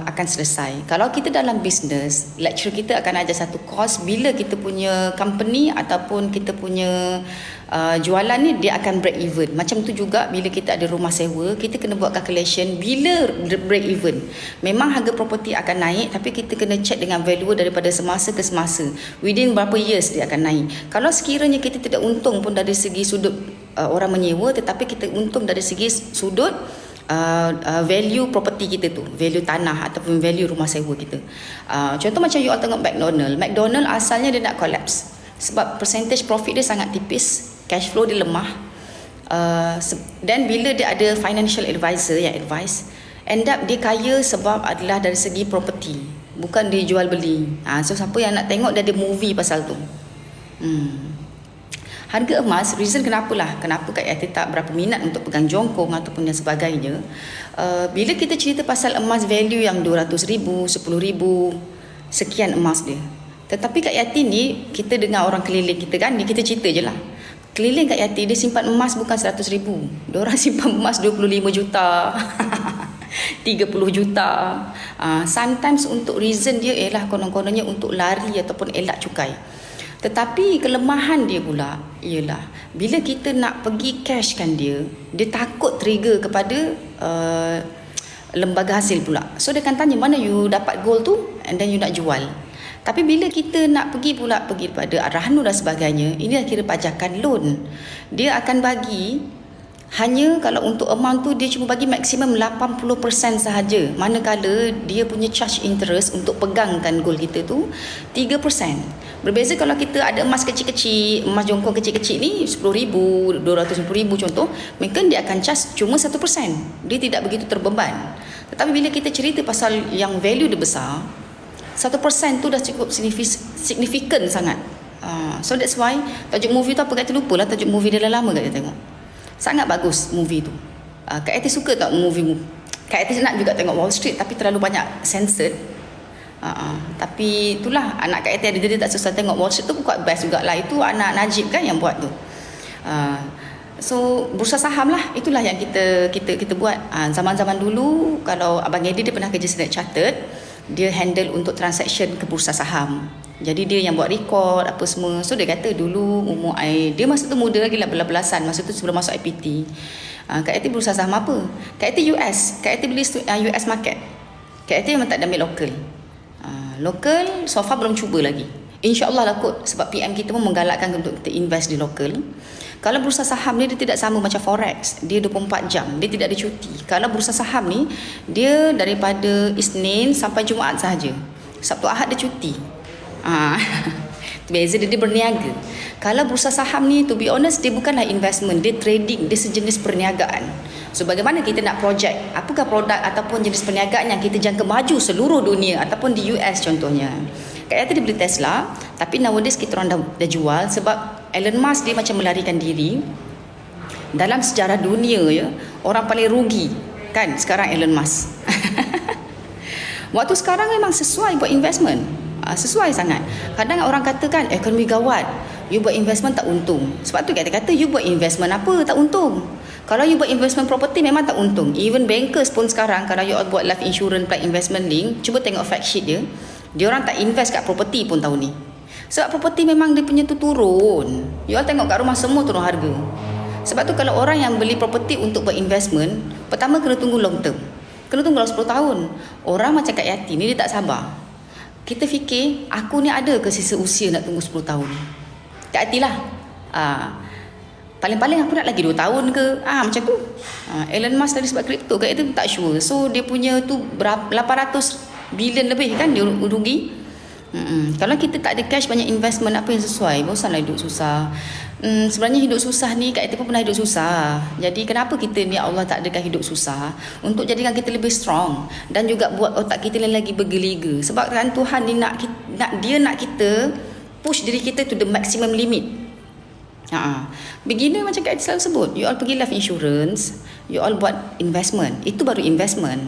akan selesai. Kalau kita dalam business, lecturer kita akan ajar satu course, bila kita punya company ataupun kita punya jualan ni dia akan break even. Macam tu juga bila kita ada rumah sewa, kita kena buat calculation bila break even. Memang harga property akan naik, tapi kita kena check dengan value daripada semasa ke semasa. Within berapa years dia akan naik. Kalau sekiranya kita tidak untung pun dari segi sudut orang menyewa, tetapi kita untung dari segi sudut value property kita tu, value tanah ataupun value rumah sewa kita. Contoh macam you all tengok McDonald asalnya dia nak collapse sebab percentage profit dia sangat tipis, cash flow dia lemah. Dan bila dia ada financial advisor yang advise, end up dia kaya sebab adalah dari segi property, bukan dia jual beli. So siapa yang nak tengok, dia ada movie pasal tu. Harga emas, reason kenapa Kak Yati tak berapa minat untuk pegang jongkong ataupun dan sebagainya. Bila kita cerita pasal emas value yang 200,000, 10,000 sekian emas dia. Tetapi Kak Yati ni, kita dengar orang keliling kita kan, kita cerita je lah. Keliling Kak Yati, dia simpan emas bukan 100,000. Diorang simpan emas 25 juta 30 juta. Sometimes untuk reason dia ialah konon-kononnya untuk lari ataupun elak cukai. Tetapi kelemahan dia pula ialah bila kita nak pergi cashkan dia takut trigger kepada lembaga hasil pula. So dia akan tanya, mana you dapat gold tu, and then you nak jual. Tapi bila kita nak pergi pada Ar-Rahnu dan sebagainya, ini dah kira pajakan loan. Dia akan bagi hanya kalau untuk amount tu dia cuma bagi maksimum 80% sahaja. Manakala dia punya charge interest untuk pegangkan gold kita tu 3%. Berbeza kalau kita ada emas kecil-kecil, emas jongkong kecil-kecil ni 10,000, 250,000 contoh, mungkin dia akan charge cuma 1%. Dia tidak begitu terbeban. Tetapi bila kita cerita pasal yang value dia besar, 1% tu dah cukup signifikan sangat. So that's why tajuk movie tu apa Kak Yati lupa lah tajuk movie dia dah lama Kak Yati tengok. Sangat bagus movie tu. Kak Yati suka tak movie. Kak Yati nak juga tengok Wall Street tapi terlalu banyak censored. Tapi itulah anak Kak Yati ada, dia tak susah tengok Wall Street tu quite best jugalah. Itu anak Najib kan yang buat tu. So bursa saham lah, itulah yang kita buat. Zaman-zaman dulu kalau Abang Eddie dia pernah kerja Standard Chartered, dia handle untuk transaction ke bursa saham. Jadi dia yang buat record apa semua. So dia kata dulu umur dia masa tu muda lagi lah, belas-belasan, masa tu sebelum masuk IPT. Kak Yati bursa saham apa? Kak Yati US. Kak Yati beli US market. Kak Yati memang tak ada ambil local. Local so far belum cuba lagi. InsyaAllah lah kot, sebab PM kita pun menggalakkan untuk kita invest di local. Kalau bursa saham ni dia tidak sama macam forex, dia 24 jam, dia tidak ada cuti. Kalau bursa saham ni dia daripada Isnin sampai Jumaat sahaja. Sabtu Ahad dia cuti. Beza dia berniaga. Kalau bursa saham ni, to be honest, dia bukanlah investment, dia trading, dia sejenis perniagaan. So bagaimana kita nak project, apakah produk ataupun jenis perniagaan yang kita jangka maju seluruh dunia ataupun di US contohnya. Kak Yati dia beli Tesla, tapi nowadays kita orang dah jual sebab Elon Musk dia macam melarikan diri. Dalam sejarah dunia ya, orang paling rugi kan sekarang Elon Musk. Waktu sekarang memang sesuai buat investment. Sesuai sangat. Kadang orang katakan ekonomi gawat, you buat investment tak untung. Sebab tu kata you buat investment apa tak untung. Kalau you buat investment property memang tak untung. Even bankers pun sekarang kalau you buat life insurance plus investment link, cuba tengok fact sheet dia. Dia orang tak invest kat property pun tahun ni. Sebab property memang dia punya tu turun. You all tengok kat rumah semua turun harga. Sebab tu kalau orang yang beli property untuk buat investment, pertama kena tunggu long term. Kena tunggu 10 tahun. Orang macam Kak Yati ni dia tak sabar. Kita fikir, aku ni ada ke sisa usia nak tunggu 10 tahun? Kak Yati lah. Paling-paling aku nak lagi 2 tahun ke? Macam tu. Elon Musk tadi sebab kripto, Kak Yati tak sure. So dia punya tu berapa, 800 bilion lebih kan dia rugi. Kalau kita tak ada cash, banyak investment apa yang sesuai, bosanlah hidup susah. Sebenarnya hidup susah ni Kak Yati pun pernah hidup susah. Jadi kenapa kita ni Allah tak adakan hidup susah untuk jadikan kita lebih strong dan juga buat otak kita lagi bergeliga. Sebab kan Tuhan ni nak kita push diri kita to the maximum limit. Beginner macam Kak Yati selalu sebut, you all pergi life insurance, you all buat investment, itu baru investment.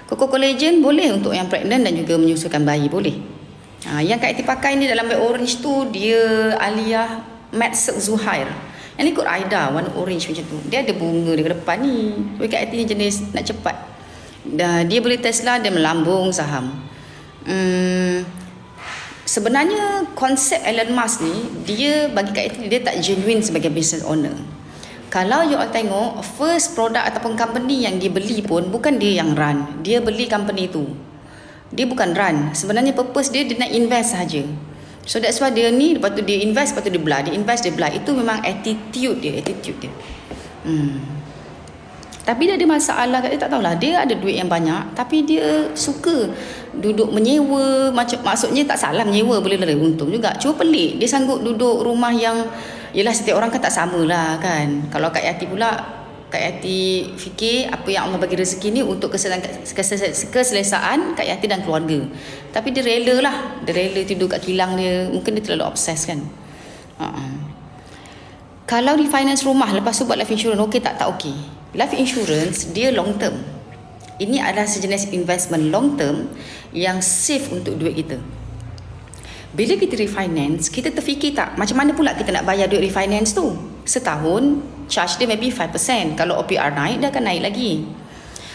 Coco collagen boleh untuk yang pregnant dan juga menyusukan bayi, boleh. Yang Kak Eti pakai ni dalam beg orange tu, dia Aliyah Matte Silk Zuhair. Yang ni kot Aida, warna orange macam tu. Dia ada bunga di depan ni. Tapi Kak Eti ni jenis nak cepat. Dia beli Tesla, dia melambung saham. Sebenarnya konsep Elon Musk ni, dia bagi Kak Eti, dia tak genuine sebagai business owner. Kalau you all tengok, first product ataupun company yang dia beli pun bukan dia yang run. Dia beli company tu. Dia bukan run. Sebenarnya purpose dia nak invest saja. So that's why dia ni, lepas tu dia invest, lepas tu dia belah. Dia invest, dia belah. Itu memang attitude dia. Tapi dia ada masalah, dia tak tahulah. Dia ada duit yang banyak, tapi dia suka duduk menyewa. Maksudnya tak salah menyewa, boleh untung juga. Cuma pelik, dia sanggup duduk rumah yang, yelah setiap orang kan tak sama lah kan. Kalau Kak Yati pula, Kak Yati fikir apa yang Allah bagi rezeki ni untuk keselesaan Kak Yati dan keluarga. Tapi dia rela lah. Dia rela tidur kat kilang dia. Mungkin dia terlalu obses kan. Kalau refinance rumah, lepas tu buat life insurance, okey tak okey. Life insurance dia long term. Ini adalah sejenis investment long term yang safe untuk duit kita. Bila kita refinance, kita terfikir tak macam mana pula kita nak bayar duit refinance tu. Setahun charge dia maybe 5%. Kalau OPR naik, dia akan naik lagi.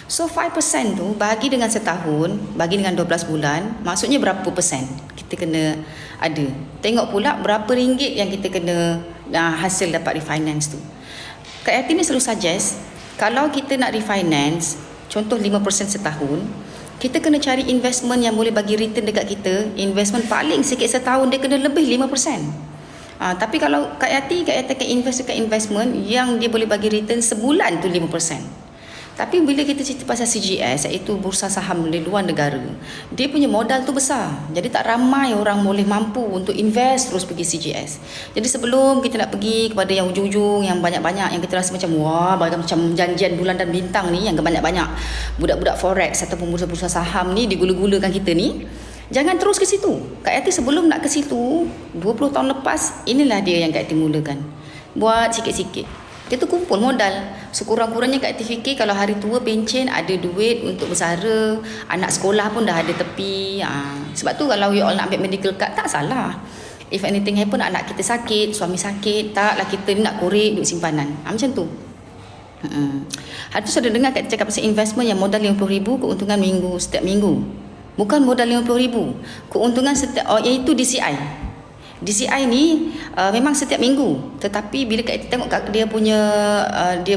So 5% tu bagi dengan setahun, bagi dengan 12 bulan, maksudnya berapa persen kita kena ada. Tengok pula berapa ringgit yang kita kena hasil dapat refinance tu. Kak Yati ni selalu suggest, kalau kita nak refinance, contoh 5% setahun, kita kena cari investment yang boleh bagi return dekat kita. Investment paling sikit setahun dia kena lebih 5%. Tapi kalau Kak Yati akan invest dekat investment yang dia boleh bagi return sebulan tu 5%. Tapi bila kita cerita pasal CGS, iaitu bursa saham di luar negara, dia punya modal tu besar. Jadi tak ramai orang boleh mampu untuk invest terus pergi CGS. Jadi sebelum kita nak pergi kepada yang ujung-ujung, yang banyak-banyak, yang kita rasa macam wah, macam janjian bulan dan bintang ni, yang banyak-banyak budak-budak forex ataupun bursa-bursa saham ni digula-gulakan kita ni, jangan terus ke situ. Kak Yati sebelum nak ke situ, 20 tahun lepas, inilah dia yang Kak Yati mulakan. Buat sikit-sikit. Kita kumpul modal. Sekurang-kurangnya Kak Yati fikir kalau hari tua pencen ada duit untuk bersara, anak sekolah pun dah ada tepi. Sebab tu kalau you all nak ambil medical card, tak salah. If anything happen, anak kita sakit, suami sakit, taklah kita ni nak korek duit simpanan. Macam tu. Hari tu saya dengar Kak Yati cakap pasal investment yang modal RM50,000, keuntungan setiap minggu. Bukan modal RM50,000, keuntungan setiap, iaitu DCI. DCI ni memang setiap minggu. Tetapi bila Kak Yati tengok dia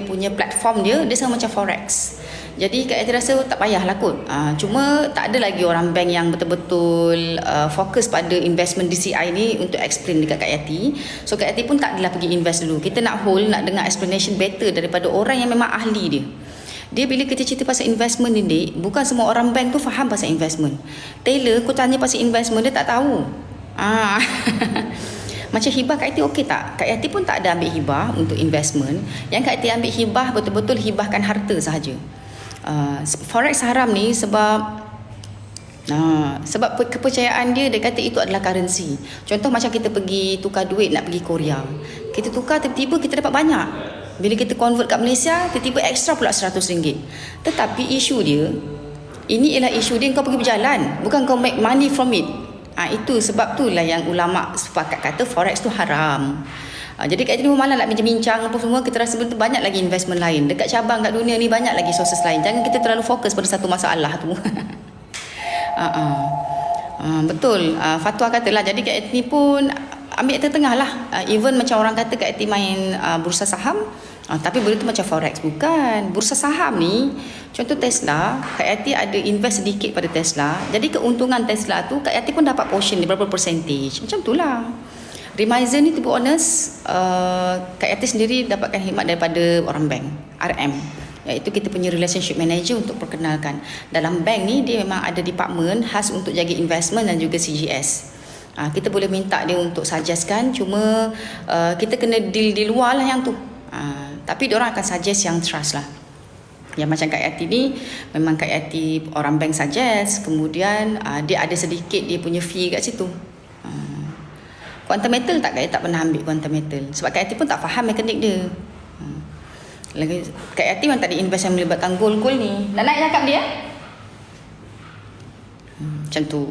punya platform dia sama macam forex. Jadi Kak Yati rasa tak payahlah kot. Cuma tak ada lagi orang bank yang betul-betul fokus pada investment DCI ni untuk explain dekat Kak Yati. So Kak Yati pun tak adalah pergi invest dulu. Kita nak nak dengar explanation better daripada orang yang memang ahli dia. Dia bila kita cerita pasal investment ni, bukan semua orang bank tu faham pasal investment. Taylor, kau tanya pasal investment, dia tak tahu. Macam hibah Kak Yati okey tak? Kak Yati pun tak ada ambil hibah untuk investment. Yang Kak Yati ambil hibah betul-betul hibahkan harta sahaja. Forex haram ni sebab kepercayaan dia kata itu adalah currency. Contoh macam kita pergi tukar duit nak pergi Korea. Kita tukar tiba-tiba kita dapat banyak. Bila kita convert kat Malaysia, tiba-tiba extra pula RM100. Tetapi isu dia, ini ialah isu dia kau pergi berjalan, bukan kau make money from it. Itu sebab itulah yang ulama sepakat kata forex tu haram. Jadi kat sini malah nak bincang-bincang apa semua, kita rasa betul banyak lagi investment lain. Dekat cabang kat dunia ni banyak lagi sources lain. Jangan kita terlalu fokus pada satu masalah tu. Betul. Fatwa katalah. Jadi kat sini pun ambil tengah-tengah lah. Even macam orang kata kat sini main bursa saham, tapi benda tu macam forex. Bukan. Bursa saham ni, contoh Tesla, Kak Yati ada invest sedikit pada Tesla. Jadi keuntungan Tesla tu, Kak Yati pun dapat portion dia berapa percentage. Macam tu lah. Remiser ni to be honest, Kak Yati sendiri dapatkan khidmat daripada orang bank, RM. Iaitu kita punya relationship manager untuk perkenalkan. Dalam bank ni, dia memang ada department khas untuk jaga investment dan juga CGS. Kita boleh minta dia untuk suggestkan, cuma kita kena deal di luar lah yang tu. Tapi diorang akan suggest yang trust lah. Yang macam Kak Yati ni, memang Kak Yati orang bank suggest, kemudian dia ada sedikit dia punya fee kat situ. Quantum metal Kak Yati tak pernah ambil quantum metal, sebab Kak Yati pun tak faham mekanik dia. Lagi Kak Yati memang tak ada invest yang melibatkan gold ni. Nak naik cakap dia? Macam tu.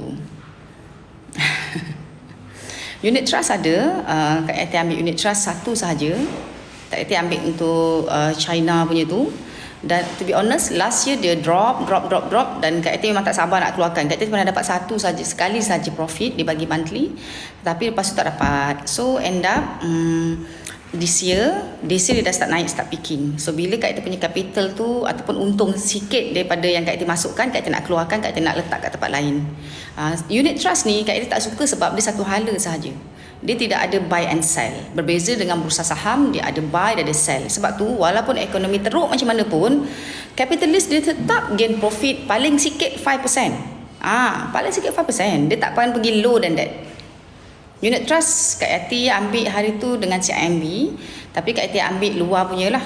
Unit trust ada, Kak Yati ambil unit trust satu sahaja. Kak Yati ambil untuk China punya tu. Dan to be honest, last year dia drop dan Kak Yati memang tak sabar nak keluarkan. Kak Yati pernah dapat sekali saja profit, dia bagi monthly, tapi lepas tu tak dapat. So end up this year dia dah start picking. So bila Kak Yati punya capital tu ataupun untung sikit daripada yang Kak Yati masukkan, Kak Yati nak keluarkan, Kak Yati nak letak kat tempat lain. Unit trust ni Kak Yati tak suka sebab dia satu hala sahaja. Dia tidak ada buy and sell. Berbeza dengan bursa saham, dia ada buy, dia ada sell. Sebab tu walaupun ekonomi teruk macam mana pun, capitalist dia tetap gain profit paling sikit 5%. Paling sikit 5%. Dia tak akan pergi low than that. Unit trust Kak Yati ambil hari tu dengan CIMB, tapi Kak Yati ambil luar punya lah.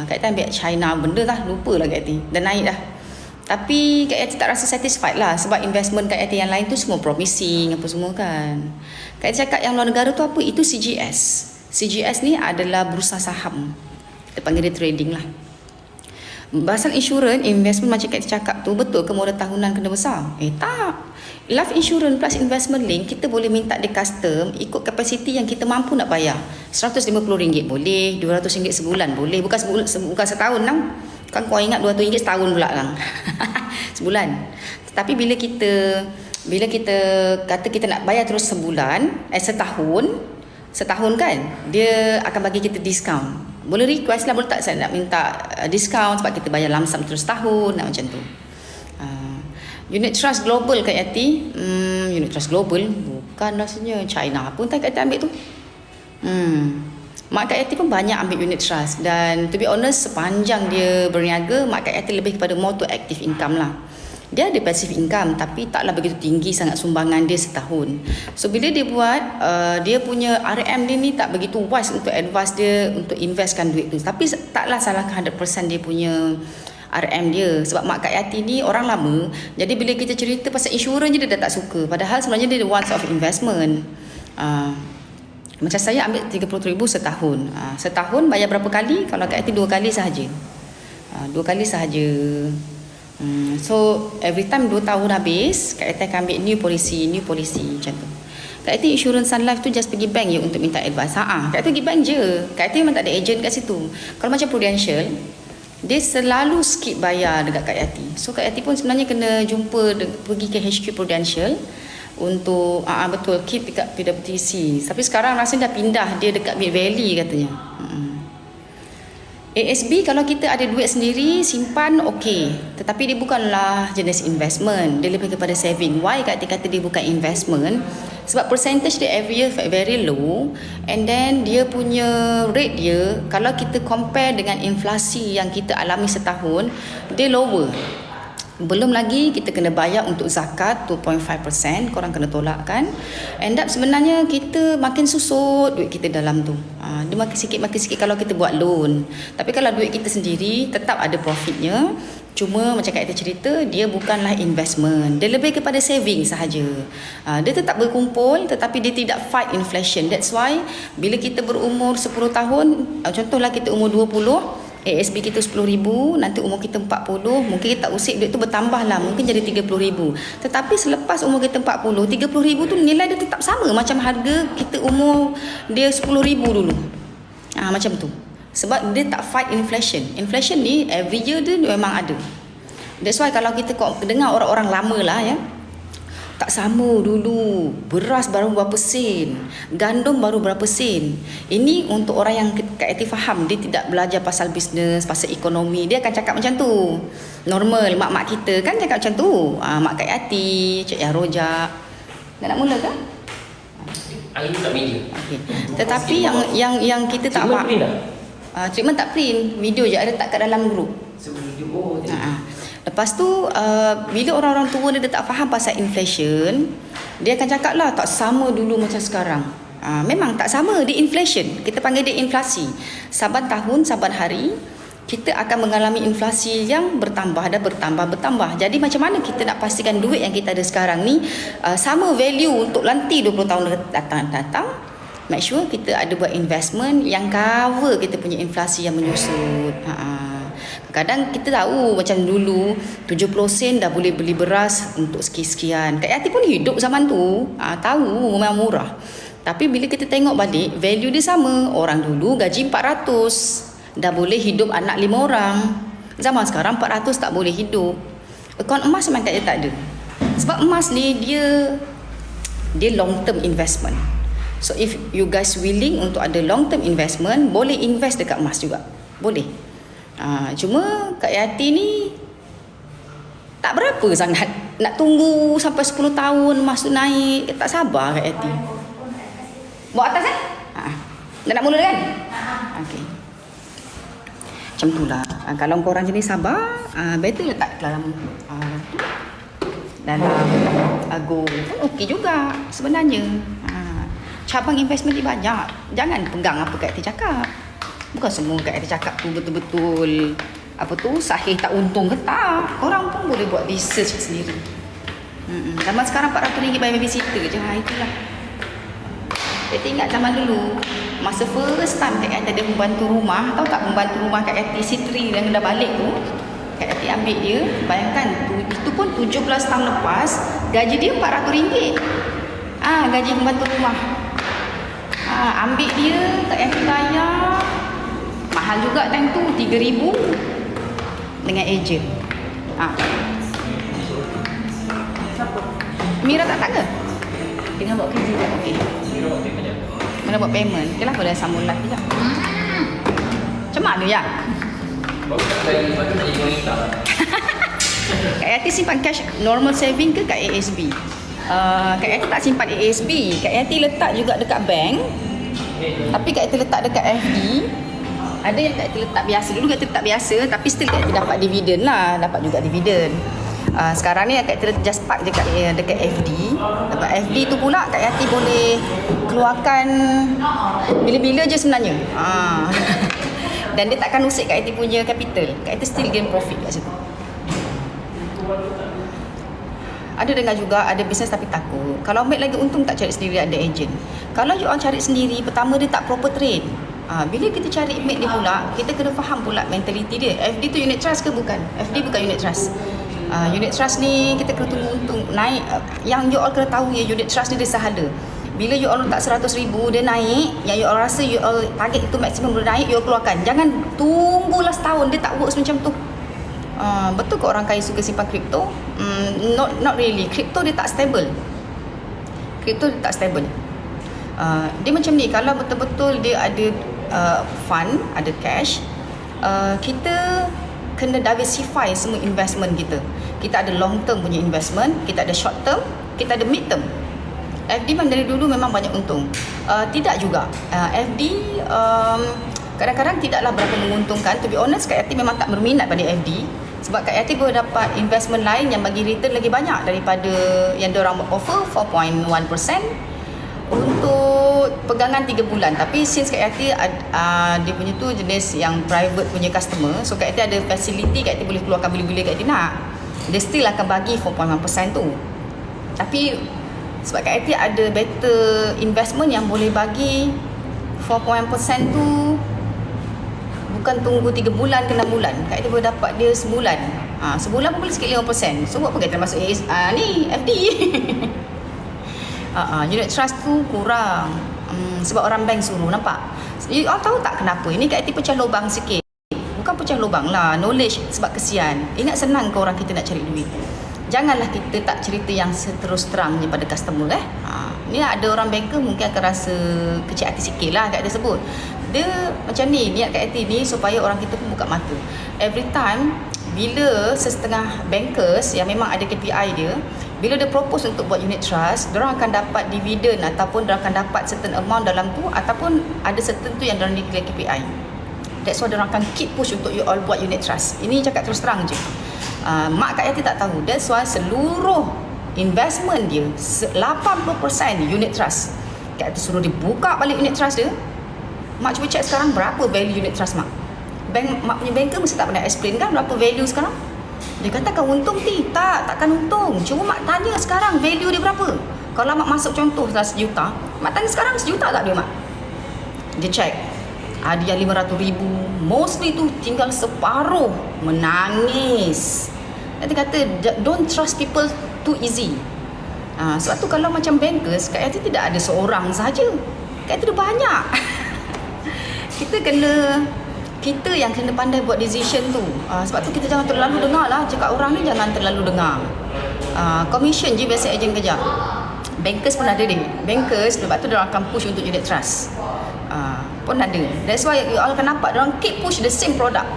Kak Yati ambil China benda lah, lupa lah Kak Yati. Dah naik dah. Tapi Kak Yati tak rasa satisfied lah sebab investment Kak Yati yang lain tu semua promising apa semua kan. Kak Yati cakap yang luar negara tu apa? Itu CGS. CGS ni adalah bursa saham. Kita panggil dia trading lah. Pasal insurans, investment macam Kak Yati cakap tu, betul ke modal tahunan kena besar? Tak. Life insurance plus investment link, kita boleh minta dia custom ikut kapasiti yang kita mampu nak bayar. RM150 boleh, RM200 sebulan boleh. Bukan setahun lah. Kan kau ingat RM200 setahun pula kan. Sebulan. Tapi bila kita kata kita nak bayar terus sebulan, setahun kan, dia akan bagi kita diskaun. Boleh request lah, boleh tak saya nak minta diskaun sebab kita bayar lump sum terus tahun, nak macam tu. Unit trust global Kak Yati, unit trust global bukan rasanya China pun tak Kak Yati ambil tu. Mak Kak Yati pun banyak ambil unit trust, dan to be honest sepanjang dia berniaga, Mak Kak Yati lebih kepada more to active income lah. Dia ada passive income tapi taklah begitu tinggi sangat sumbangan dia setahun. So bila dia buat, dia punya RM dia ni tak begitu wise untuk advise dia untuk investkan duit tu. Tapi taklah salahkan 100% dia punya RM dia. Sebab Mak Kak Yati ni orang lama, jadi bila kita cerita pasal insurans je dia dah tak suka. Padahal sebenarnya dia once of investment. Macam saya ambil RM30,000 setahun. Setahun bayar berapa kali? Kalau Kak Yati 2 kali sahaja. 2 kali sahaja. So every time 2 tahun habis, Kak Yati akan ambil new policy macam tu. Kak Yati insurance Sun Life tu just pergi bank je untuk minta advice. Kak Yati pergi bank je. Kak Yati memang tak ada agent kat situ. Kalau macam Prudential, dia selalu skip bayar dekat Kak Yati. So Kak Yati pun sebenarnya kena pergi ke HQ Prudential untuk betul keep dekat PWTC. Tapi sekarang rasanya dah pindah dia dekat Mid Valley katanya. ASB kalau kita ada duit sendiri simpan okey, tetapi dia bukanlah jenis investment, dia lebih kepada saving. Why Kak Yati kata dia bukan investment? Sebab percentage dia every year very low, and then dia punya rate dia kalau kita compare dengan inflasi yang kita alami setahun, dia lower. Belum lagi kita kena bayar untuk zakat 2.5%, korang kena tolak kan. End up sebenarnya kita makin susut duit kita dalam tu. Dia makin sikit kalau kita buat loan. Tapi kalau duit kita sendiri tetap ada profitnya. Cuma macam Kak Yati cerita, dia bukanlah investment. Dia lebih kepada saving sahaja. Dia tetap berkumpul tetapi dia tidak fight inflation. That's why bila kita berumur 10 tahun, contohlah kita umur 20, ASB kita RM10,000, nanti umur kita 40, mungkin kita tak usik duit tu bertambah lah, mungkin jadi RM30,000. Tetapi selepas umur kita 40, RM30,000 tu nilai dia tetap sama macam harga kita umur dia RM10,000 dulu. Macam tu. Sebab dia tak fight inflation. Inflation ni every year dia memang ada. That's why kalau kita dengar orang-orang lama lah ya, tak sama dulu, beras baru berapa sen, gandum baru berapa sen. Ini untuk orang yang Kak Yati faham, dia tidak belajar pasal bisnes, pasal ekonomi, dia akan cakap macam tu. Normal, mak-mak kita kan cakap macam tu. Mak Kak Yati, Cik Yarojak. Nak mula ke? Air tak meja. Okay. Tetapi yang kita tak faham. Treatment tak print, video je ada tak kat dalam grup. Lepas tu bila orang-orang tua dia tak faham pasal inflation, dia akan cakap lah tak sama dulu macam sekarang. Memang tak sama, dia inflation. Kita panggil dia inflasi. Saban tahun, saban hari kita akan mengalami inflasi yang bertambah. Jadi macam mana kita nak pastikan duit yang kita ada sekarang ni sama value untuk nanti 20 tahun datang. Make sure kita ada buat investment yang cover kita punya inflasi yang menyusut. Kadang kita tahu macam dulu 70 sen dah boleh beli beras untuk sekian-sekian. Kak Yati pun hidup zaman tu, tahu memang murah. Tapi bila kita tengok balik, value dia sama. Orang dulu gaji 400 dah boleh hidup anak 5 orang. Zaman sekarang 400 tak boleh hidup. Akaun emas memang Kak Yati tak ada. Sebab emas ni dia long term investment. So if you guys willing untuk ada long term investment, boleh invest dekat emas juga. Boleh. Cuma Kak Yati ni tak berapa sangat. Nak tunggu sampai 10 tahun emas tu naik, tak sabar Kak Yati. Bawa atas Dah nak mula kan? Okey. Macam tu lah. Kalau korang jenis sabar, better letak dalam go pun okey juga sebenarnya. Cabang investment ni banyak. Jangan pegang apa Kak Yati cakap. Bukan semua Kak Yati cakap tu betul-betul sahih tak untung ke tak. Korang pun boleh buat research sendiri. Zaman sekarang RM400 bayar babysitter je. Itulah. Kak Yati ingat zaman dulu, masa first time Kak Yati ada membantu rumah. Tahu tak membantu rumah Kak Yati Sitri yang dah balik tu, Kak Yati ambil dia. Bayangkan itu pun 17 tahun lepas, gaji dia RM400. Gaji membantu rumah. Ambil dia, Kak Yati bayar. Mahal juga time tu, RM3,000 dengan ejen. Mira tak ke? Tengah buat kerja tak? Okey. Mana buat payment? Okey lah, boleh sambung live sekejap. Macam mana ya? Kak Yati simpan cash normal saving ke kat ASB? Kak Yati tak simpan ASB. Kak Yati letak juga dekat bank. Tapi Kak Yati letak dekat FD. Ada yang Kak Yati letak biasa. Dulu Kak Yati letak biasa, tapi still Kak Yati dapat dividen lah. Dapat juga dividen. Sekarang ni Kak Yati just park dekat FD. Dapat FD tu pula Kak Yati boleh keluarkan bila-bila je sebenarnya. Dan dia takkan usik Kak Yati punya capital. Kak Yati still gain profit kat situ. Ada dengar juga ada bisnes tapi takut. Kalau ambil lagi untung tak cari sendiri, ada ejen. Kalau you all cari sendiri, pertama dia tak proper train. Bila kita cari mate dia pula, kita kena faham pula mentality dia. FD tu unit trust ke bukan? FD bukan unit trust. Unit trust ni kita kena tunggu untung naik. Yang you all kena tahu ya, unit trust ni dia sahala. Bila you all letak 100,000 dia naik, yang you all rasa you all target itu maksimum boleh naik, you all keluarkan. Jangan tunggulah setahun, dia tak works macam tu. Betul ke orang kaya suka simpan kripto? Not really. Kripto dia tak stable. Dia macam ni, kalau betul-betul dia ada fund, ada cash, kita kena diversify semua investment kita. Kita ada long term punya investment, kita ada short term, kita ada mid term. FD memang dari dulu memang banyak untung. Tidak juga. FD kadang-kadang tidaklah berapa menguntungkan. To be honest, Kak Yati memang tak berminat pada FD. Sebab Kak Yati boleh dapat investment lain yang bagi return lagi banyak daripada yang diorang offer 4.1% untuk pegangan 3 bulan. Tapi since Kak Yati dia punya tu jenis yang private punya customer, so Kak Yati ada facility, Kak Yati boleh keluarkan bila-bila Kak Yati nak. Dia still akan bagi 4.1% tu. Tapi sebab Kak Yati ada better investment yang boleh bagi 4.1% tu, bukan tunggu 3 bulan ke 6 bulan. Kak Yati boleh dapat dia sebulan. Sebulan pun boleh sikit 5%. So buat apa kita masuk ni FD? Unit trust tu kurang. Sebab orang bank suruh, nampak? You all tahu tak kenapa? Ini Kak Yati pecah lubang sikit. Bukan pecah lubang lah, knowledge sebab kesian. Ingat senang ke orang kita nak cari duit? Janganlah kita tak cerita yang seterus terangnya pada customer. Ni ada orang banker mungkin akan rasa kecil hati sikit lah Kak Yati sebut. Dia macam ni, niat Kak Yati ni supaya orang kita pun buka mata. Every time bila sesetengah bankers yang memang ada KPI dia, bila dia propose untuk buat unit trust, diorang akan dapat dividen ataupun diorang akan dapat certain amount dalam tu, ataupun ada certain tu yang diorang declare KPI. That's why diorang akan keep push untuk you all buat unit trust. Ini cakap terus terang je. Mak Kak Yati tak tahu. That's why seluruh investment dia 80% unit trust. Kak Yati suruh dia buka balik unit trust dia. Mak cuba check sekarang berapa value unit trust mak. Mak punya banker mesti tak pernah explain kan berapa value sekarang. Dia kata akan untung takkan untung. Cuma mak tanya sekarang value dia berapa. Kalau mak masuk contoh dah 1 juta, mak tanya sekarang 1 juta tak dia mak? Dia check. Ada yang 500,000, mostly tu tinggal separuh menangis. Nanti kata don't trust people too easy. Sebab tu kalau macam bankers, Kak Yati tidak ada seorang saja. Kak Yati ada banyak. Kita yang kena pandai buat decision tu. Sebab tu kita jangan terlalu dengar lah cakap orang ni, jangan terlalu dengar. Commission je biasa ejen kerja. Bankers pun ada dia. Bankers sebab tu diorang akan push untuk unit trust. Pun ada. That's why you all akan nampak diorang keep push the same product.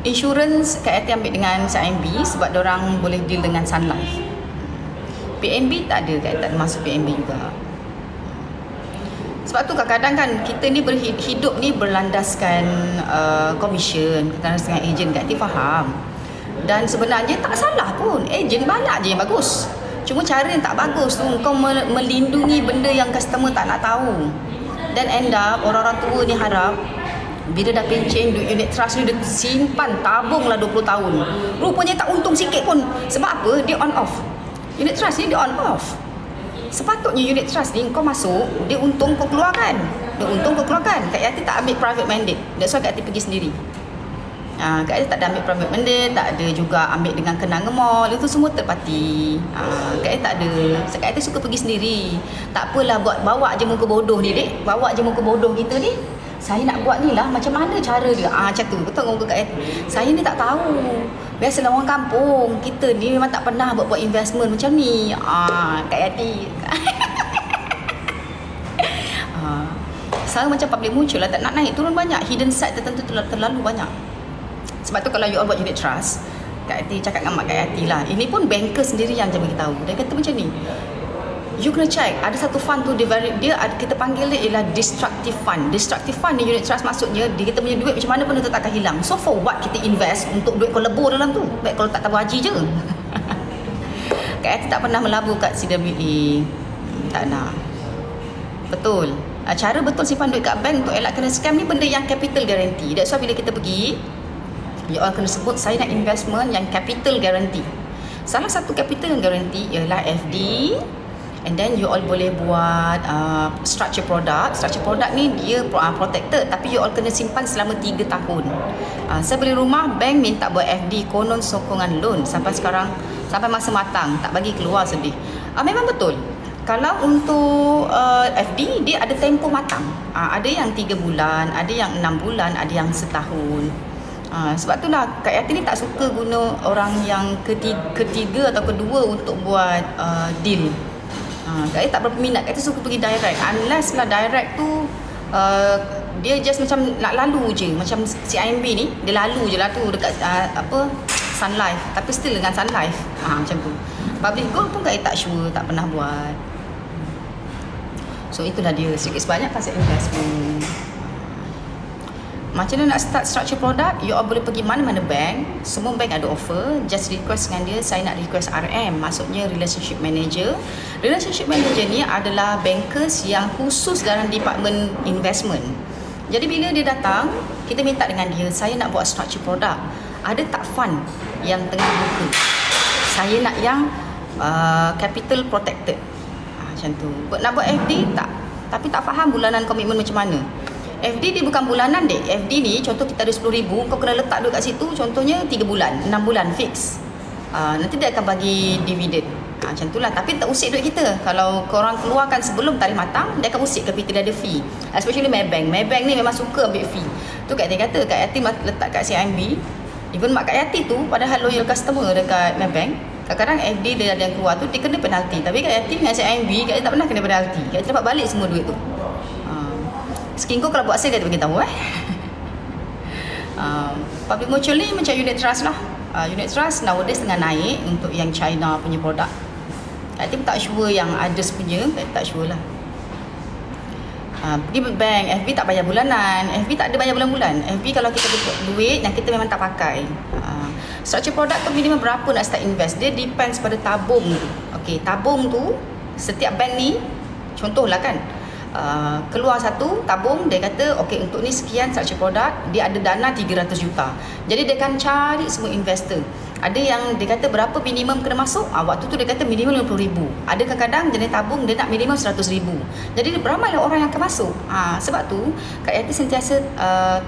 Insurance Kak Yati ambil dengan CIMB sebab diorang boleh deal dengan Sun Life. PNB tak ada, Kak Yati tak ada masuk PNB juga. Sebab tu kadang-kadang kan kita ni hidup ni berlandaskan commission, berlandaskan ejen. Kak Yati faham. Dan sebenarnya tak salah pun. Ejen banyak je yang bagus. Cuma cara yang tak bagus tu kau melindungi benda yang customer tak nak tahu. Dan end up orang-orang tua ni harap bila dah pencen duit unit trust ni dia simpan tabunglah 20 tahun. Rupanya tak untung sikit pun. Sebab apa? Dia on off. Unit trust ni dia on off. Sepatutnya unit trust ni kau masuk, dia untung kau keluarkan. Kak Yati tak ambil private mandate. That's why Kak Yati pergi sendiri. Kak Yati tak ada ambil private mandate, tak ada juga ambil dengan kenanga mall. Itu semua third party. Kak Yati tak ada. Kak Yati suka pergi sendiri. Tak apalah bawa je muka bodoh ni, dek. Bawa je muka bodoh kita ni. Saya nak buat ni lah, macam mana cara dia. Macam tu, betul muka Kak Yati. Saya ni tak tahu. Biasalah orang kampung, kita ni memang tak pernah buat investment macam ni. Kak Yati. Sama macam public mutual lah, tak nak naik turun banyak. Hidden side tertentu terlalu banyak. Sebab tu kalau you all buat unit trust, Kak Yati cakap dengan mak Kak Yati lah, ini pun banker sendiri yang dia beritahu. Dia kata macam ni, you kena check, ada satu fund tu dia kita panggil dia ialah destructive fund. Destructive fund ni unit trust maksudnya kita punya duit macam mana pun dia tak akan hilang. So for what kita invest untuk duit kau lebur dalam tu? Baik kalau tak tabur haji je. Kak Yati tak pernah melabur kat CWA. Tak nak. Betul. Cara betul simpan duit kat bank untuk elak kena scam ni benda yang capital guarantee. That's why bila kita pergi, you all kena sebut saya nak investment yang capital guarantee. Salah satu capital guarantee ialah FD. And then you all boleh buat structure product. Structure product ni dia protected, tapi you all kena simpan selama 3 tahun. Saya beli rumah, bank minta buat FD, konon sokongan loan. Sampai sekarang, sampai masa matang, tak bagi keluar, sedih. Memang betul. Kalau untuk FD, dia ada tempoh matang. Ada yang 3 bulan, ada yang 6 bulan, ada yang setahun. Sebab itulah Kak Yati ni tak suka guna orang yang ketiga atau kedua untuk buat deal. Kak Yati tak berapa minat. Kak Yati suka pergi direct. Unless lah direct tu dia just macam nak lalu je. Macam CIMB ni, dia lalu je lah tu dekat Sun Life. Tapi still dengan Sun Life. Macam tu. Public Gold pun Kak Yati tak sure, tak pernah buat. So itulah dia, sedikit sebanyak pasal investment. Macam mana nak start structure product? You all boleh pergi mana-mana bank. Semua bank ada offer. Just request dengan dia, saya nak request RM. Maksudnya relationship manager. Relationship manager ni adalah bankers yang khusus dalam department investment. Jadi bila dia datang, kita minta dengan dia, saya nak buat structure product. Ada tak fund yang tengah buka? Saya nak yang capital protected. Macam tu. Nak buat FD tak? Tapi tak faham bulanan komitmen macam mana. FD dia bukan bulanan, dek. FD ni contoh kita ada 10,000, kau kena letak duit kat situ, contohnya 3 bulan, 6 bulan fix. Nanti dia akan bagi dividen. Macam itulah. Tapi tak usik duit kita. Kalau korang keluarkan sebelum tarikh matang, dia akan usik ke kita, dia ada fee. Especially Maybank. Maybank ni memang suka ambil fee. Tu Kak Yati kata, Kak Yati letak kat CIMB. Even mak Kak Yati tu, padahal loyal customer dekat Maybank, kadang-kadang FD dia ada yang keluar tu, dia kena penalti. Tapi Kak Yati dengan CIMB, Kak Yati tak pernah kena penalti. Kak Yati dapat balik semua duit tu. Skinko kalau buat sale, Kak Yati beritahu Public mutual ni macam unit trust lah. Unit trust nowadays tengah naik untuk yang China punya produk. Kak Yati pun tak sure yang others punya, Kak Yati tak sure lah. Pergi bank, FB tak bayar bulanan. FB tak ada bayar bulan-bulan. FB kalau kita buat duit yang kita memang tak pakai. Structure product tu minimum berapa nak start invest, dia depends pada tabung tu. Okay, tabung tu setiap bank ni, contohlah kan, keluar satu tabung, dia kata okay, untuk ni sekian structure product, dia ada dana 300 juta. Jadi dia akan cari semua investor. Ada yang dia kata berapa minimum kena masuk, waktu tu dia kata minimum RM50,000. Ada kadang-kadang jenis tabung dia nak minimum RM100,000. Jadi ramailah orang yang akan masuk. Sebab tu Kak Yati sentiasa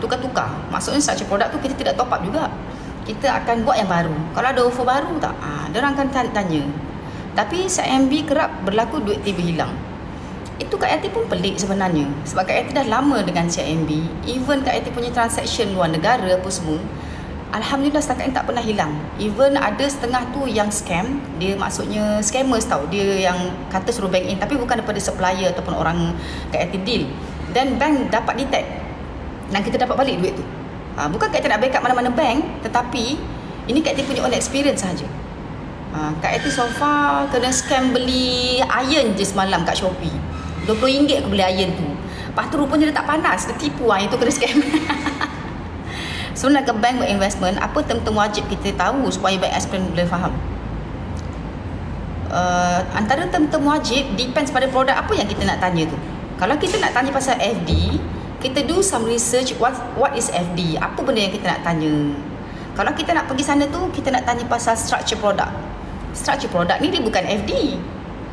tukar-tukar. Maksudnya structure produk tu kita tidak top up juga. Kita akan buat yang baru. Kalau ada offer baru tak, diorang akan tanya. Tapi CIMB kerap berlaku duit tiba hilang. Itu Kak Yati pun pelik sebenarnya. Sebab Kak Yati dah lama dengan CIMB. Even Kak Yati punya transaction luar negara apa semua, alhamdulillah setakat ni tak pernah hilang. Even ada setengah tu yang scam. Dia maksudnya scammers tau. Dia yang kata suruh bank in, tapi bukan daripada supplier ataupun orang Kak Yati deal. Dan bank dapat detect dan kita dapat balik duit tu. Bukan Kak Yati nak backup mana-mana bank, tetapi ini Kak Yati punya own experience sahaja. Kak Yati so far kena scam beli iron je semalam kat Shopee. RM20 aku beli iron tu. Lepas tu rupanya dia tak panas, dia tipu. Itu kena scam. So nak ke bank berinvestment, apa term-term wajib kita tahu supaya bank aspirant boleh faham? Antara term-term wajib depends pada produk apa yang kita nak tanya tu. Kalau kita nak tanya pasal FD, kita do some research what is FD, apa benda yang kita nak tanya. Kalau kita nak pergi sana tu, kita nak tanya pasal structure product. Structure product ni dia bukan FD,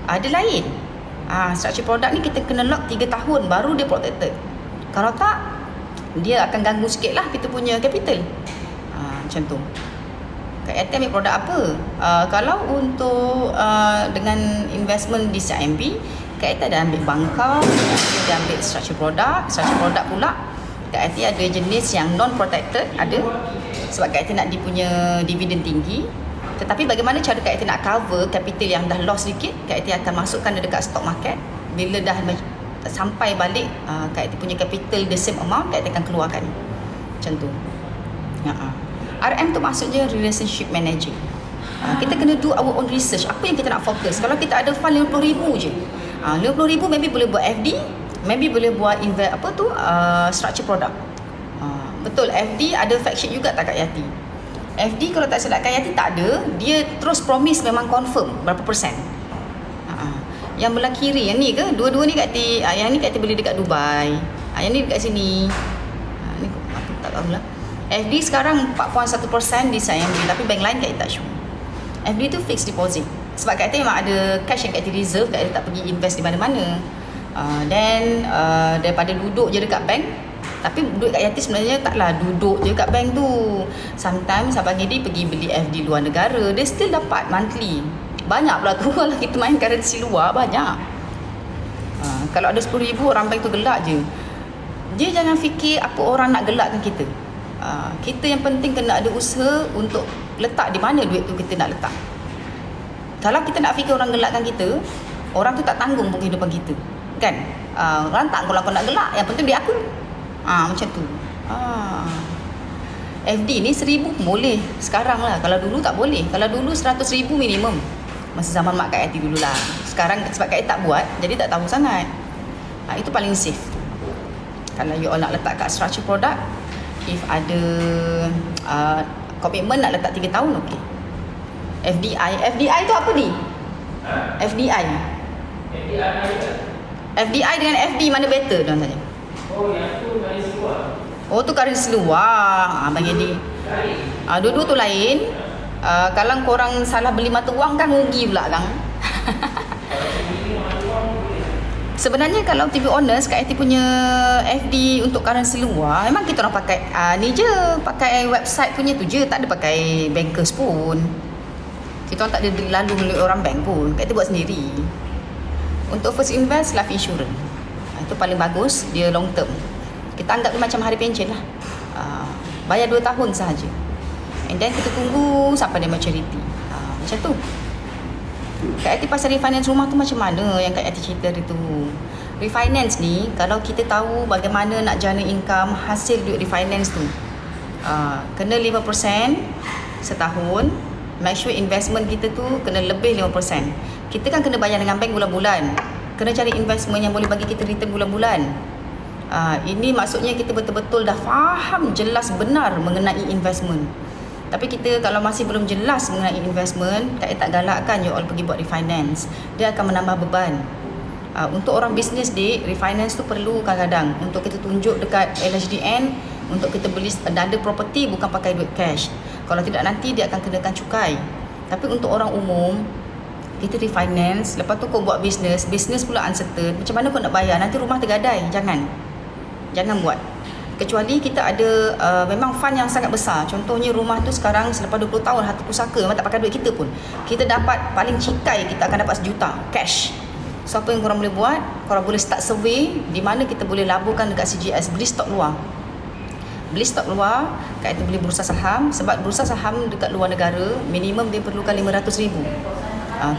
ada lain. Structure product ni kita kena lock 3 tahun baru dia protected. Kalau tak, dia akan ganggu sikit lah kita punya capital. Macam tu. Kak Yati ambil produk apa? Kalau untuk dengan investment di CIMB, Kak Yati ada ambil bankar, dia ambil structure product. Structure product pula Kak Yati ada jenis yang non-protected, ada. Sebab Kak Yati nak dia punya dividen tinggi. Tetapi bagaimana cara Kak Yati nak cover capital yang dah loss sikit, Kak Yati akan masukkan dia dekat stock market. Bila dah sampai balik Kak Yati punya capital the same amount, Kak Yati akan keluarkan. Macam tu. RM tu maksudnya relationship manager. Kita kena do our own research. Apa yang kita nak fokus? Kalau kita ada fund RM50,000 je, RM50,000 maybe boleh buat FD, maybe boleh buat structure product. Betul, FD ada fact sheet juga tak Kak Yati? FD kalau tak silap Kak Yati tak ada. Dia terus promise memang confirm berapa persen. Yang belah kiri, yang ni ke? Dua-dua ni Kak Yati, yang ni Kak Yati beli dekat Dubai, yang ni dekat sini. Ni aku tak tahulah. FD sekarang 4.1% di CIMB, tapi bank lain Kak Yati tak sure. FD tu fixed deposit. Sebab Kak Yati memang ada cash yang Kak Yati reserve, Kak Yati tak pergi invest di mana-mana. Then daripada duduk je dekat bank, tapi duit Kak Yati sebenarnya taklah duduk je kat bank tu. Sometimes Abang Edi pergi beli FD luar negara, dia still dapat monthly. Banyak pula tu kalau kita main currency luar, banyak. Kalau ada RM10,000, orang bank tu gelak je. Dia jangan fikir apa orang nak gelakkan kita. Kita yang penting kena ada usaha untuk letak di mana duit tu kita nak letak. Kalau kita nak fikir orang gelakkan kita, orang tu tak tanggung pun kehidupan kita, kan? Orang tak, kalau aku nak gelak, yang penting duit aku. Macam tu. FD ni RM1,000 boleh sekarang lah. Kalau dulu tak boleh. Kalau dulu RM100,000 minimum. Masa zaman mak Kak Yati dululah. Sekarang sebab Kak Yati tak buat, jadi tak tahu sangat. Itu paling safe. Kalau you all nak letak kat structure product, if ada komitmen nak letak 3 tahun, okey. FDI tu apa ni? FDI dengan FD mana better tuan tanya? Yang tu currency luar. Tu currency luar. Abang Edi. Dua-dua tu lain. Kalau korang salah beli mata wang kan rugi pula kan. Sebenarnya kalau to be honest, Kak Yati punya FD untuk currency luar, memang kita orang pakai ni je, pakai website punya tu je, tak ada pakai bankers pun. Kita orang tak ada lalu melalui orang bank pun. Kak Yati buat sendiri. Untuk first invest, life insurance. Itu paling bagus, dia long term. Kita anggap dia macam hari pencen lah. Bayar 2 tahun sahaja. And then kita tunggu sampai dia maturity. Macam tu. Kak Yati pasal refinance rumah tu macam mana yang Kak Yati cerita hari tu. Refinance ni, kalau kita tahu bagaimana nak jana income hasil duit refinance tu, kena 5% setahun. Make sure investment kita tu kena lebih 5%. Kita kan kena bayar dengan bank bulan-bulan. Kena cari investment yang boleh bagi kita return bulan-bulan. Ini maksudnya kita betul-betul dah faham jelas benar mengenai investment. Tapi kita kalau masih belum jelas mengenai investment, Kak tak galakkan you all pergi buat refinance. Dia akan menambah beban. Untuk orang bisnes refinance tu perlu kadang-kadang untuk kita tunjuk dekat LHDN untuk kita beli ada property bukan pakai duit cash. Kalau tidak nanti dia akan kenakan cukai. Tapi untuk orang umum, kita refinance, lepas tu kau buat bisnes pula uncertain, macam mana kau nak bayar, nanti rumah tergadai. Jangan buat. Kecuali kita ada memang fund yang sangat besar. Contohnya rumah tu sekarang selepas 20 tahun harta pusaka, memang tak pakai duit kita pun, kita dapat paling cikai kita akan dapat 1 juta cash. So apa yang korang boleh buat, korang boleh start survey di mana kita boleh laburkan dekat CGS, beli stok luar. Kat itu beli bursa saham. Sebab bursa saham dekat luar negara minimum dia perlukan 500,000.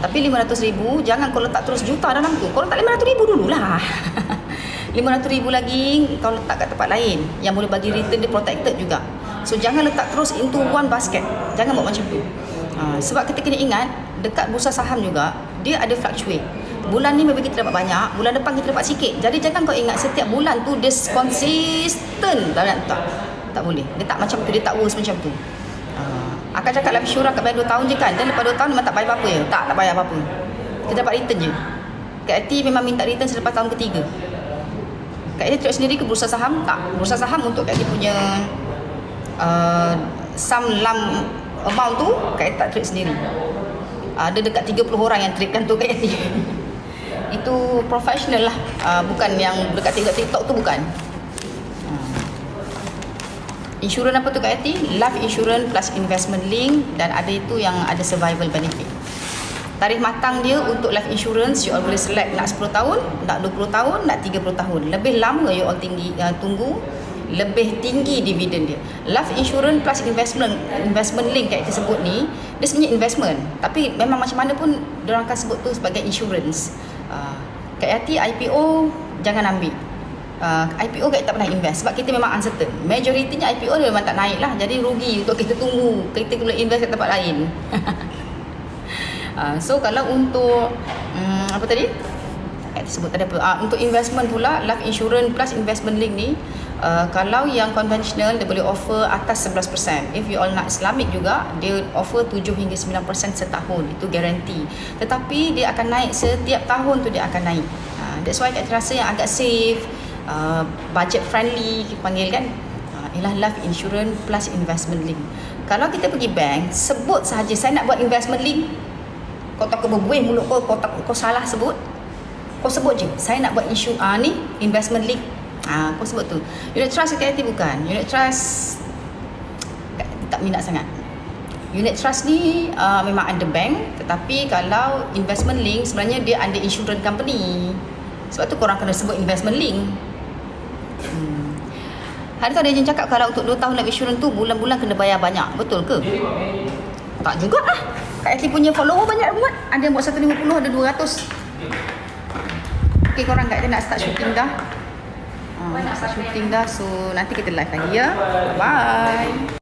Tapi 500,000 jangan kau letak terus juta dalam tu. Kau letak 500,000 dululah. 500,000 lagi kau letak kat tempat lain yang boleh bagi return dia protected juga. So jangan letak terus into one basket. Jangan buat macam tu. Sebab kita kena ingat dekat bursa saham juga dia ada fluctuate. Bulan ni maybe kita dapat banyak, bulan depan kita dapat sikit. Jadi jangan kau ingat setiap bulan tu dia konsisten. Tak boleh. Dia tak macam tu, dia tak worse macam tu. Akan cakap life insurance kat bayar 2 tahun je kan. Dan lepas 2 tahun memang tak bayar apa-apa je. Tak bayar apa-apa. Kita dapat return je. KAT memang minta return selepas tahun ketiga. KAT trade sendiri ke bursa saham? Tak. Bursa saham untuk KAT punya sum lump amount tu KAT tak trade sendiri. Ada dekat 30 orang yang trade kan tu KAT. Itu professional lah. Bukan yang dekat TikTok tu, bukan. Insurans apa tu Kak Yati? Life insurance plus investment link, dan ada itu yang ada survival benefit. Tarikh matang dia untuk life insurance, you all boleh select nak 10 tahun, nak 20 tahun, nak 30 tahun. Lebih lama you all tunggu, lebih tinggi dividen dia. Life insurance plus investment link Kak Yati sebut ni, dia sebenarnya investment. Tapi memang macam mana pun diorang akan sebut tu sebagai insurance. Kak Yati IPO jangan ambil. IPO kita tak pernah invest sebab kita memang uncertain. Majoritinya IPO dia memang tak naik lah. Jadi rugi untuk kita tunggu. Kita boleh invest kat tempat lain. So kalau untuk apa tadi? Kita sebut tadi apa? Untuk investment pula, life insurance plus investment link ni, kalau yang konvensional dia boleh offer atas 11%. If you all nak Islamic juga, dia offer 7 hingga 9% setahun. Itu guarantee. Tetapi dia akan naik setiap tahun tu, dia akan naik. That's why kita rasa yang agak safe, budget friendly kita panggil kan, ialah life insurance plus investment link. Kalau kita pergi bank, sebut sahaja saya nak buat investment link, kau tak berbuih mulut kau salah sebut. Kau sebut je saya nak buat ni investment link. Kau sebut tu. Unit trust KAT bukan. Unit trust tak minat sangat. Unit trust ni memang under bank, tetapi kalau investment link sebenarnya dia under insurance company. Sebab tu korang kena sebut investment link. Hari tu ada yang cakap kalau untuk 2 tahun life insurance tu bulan-bulan kena bayar banyak. Betul ke? Tak juga lah. Kak Yati punya follower banyak buat. Ada yang buat 150, ada 200. Okay korang, Kak Yati nak start shooting dah. So nanti kita live lagi ya. Bye.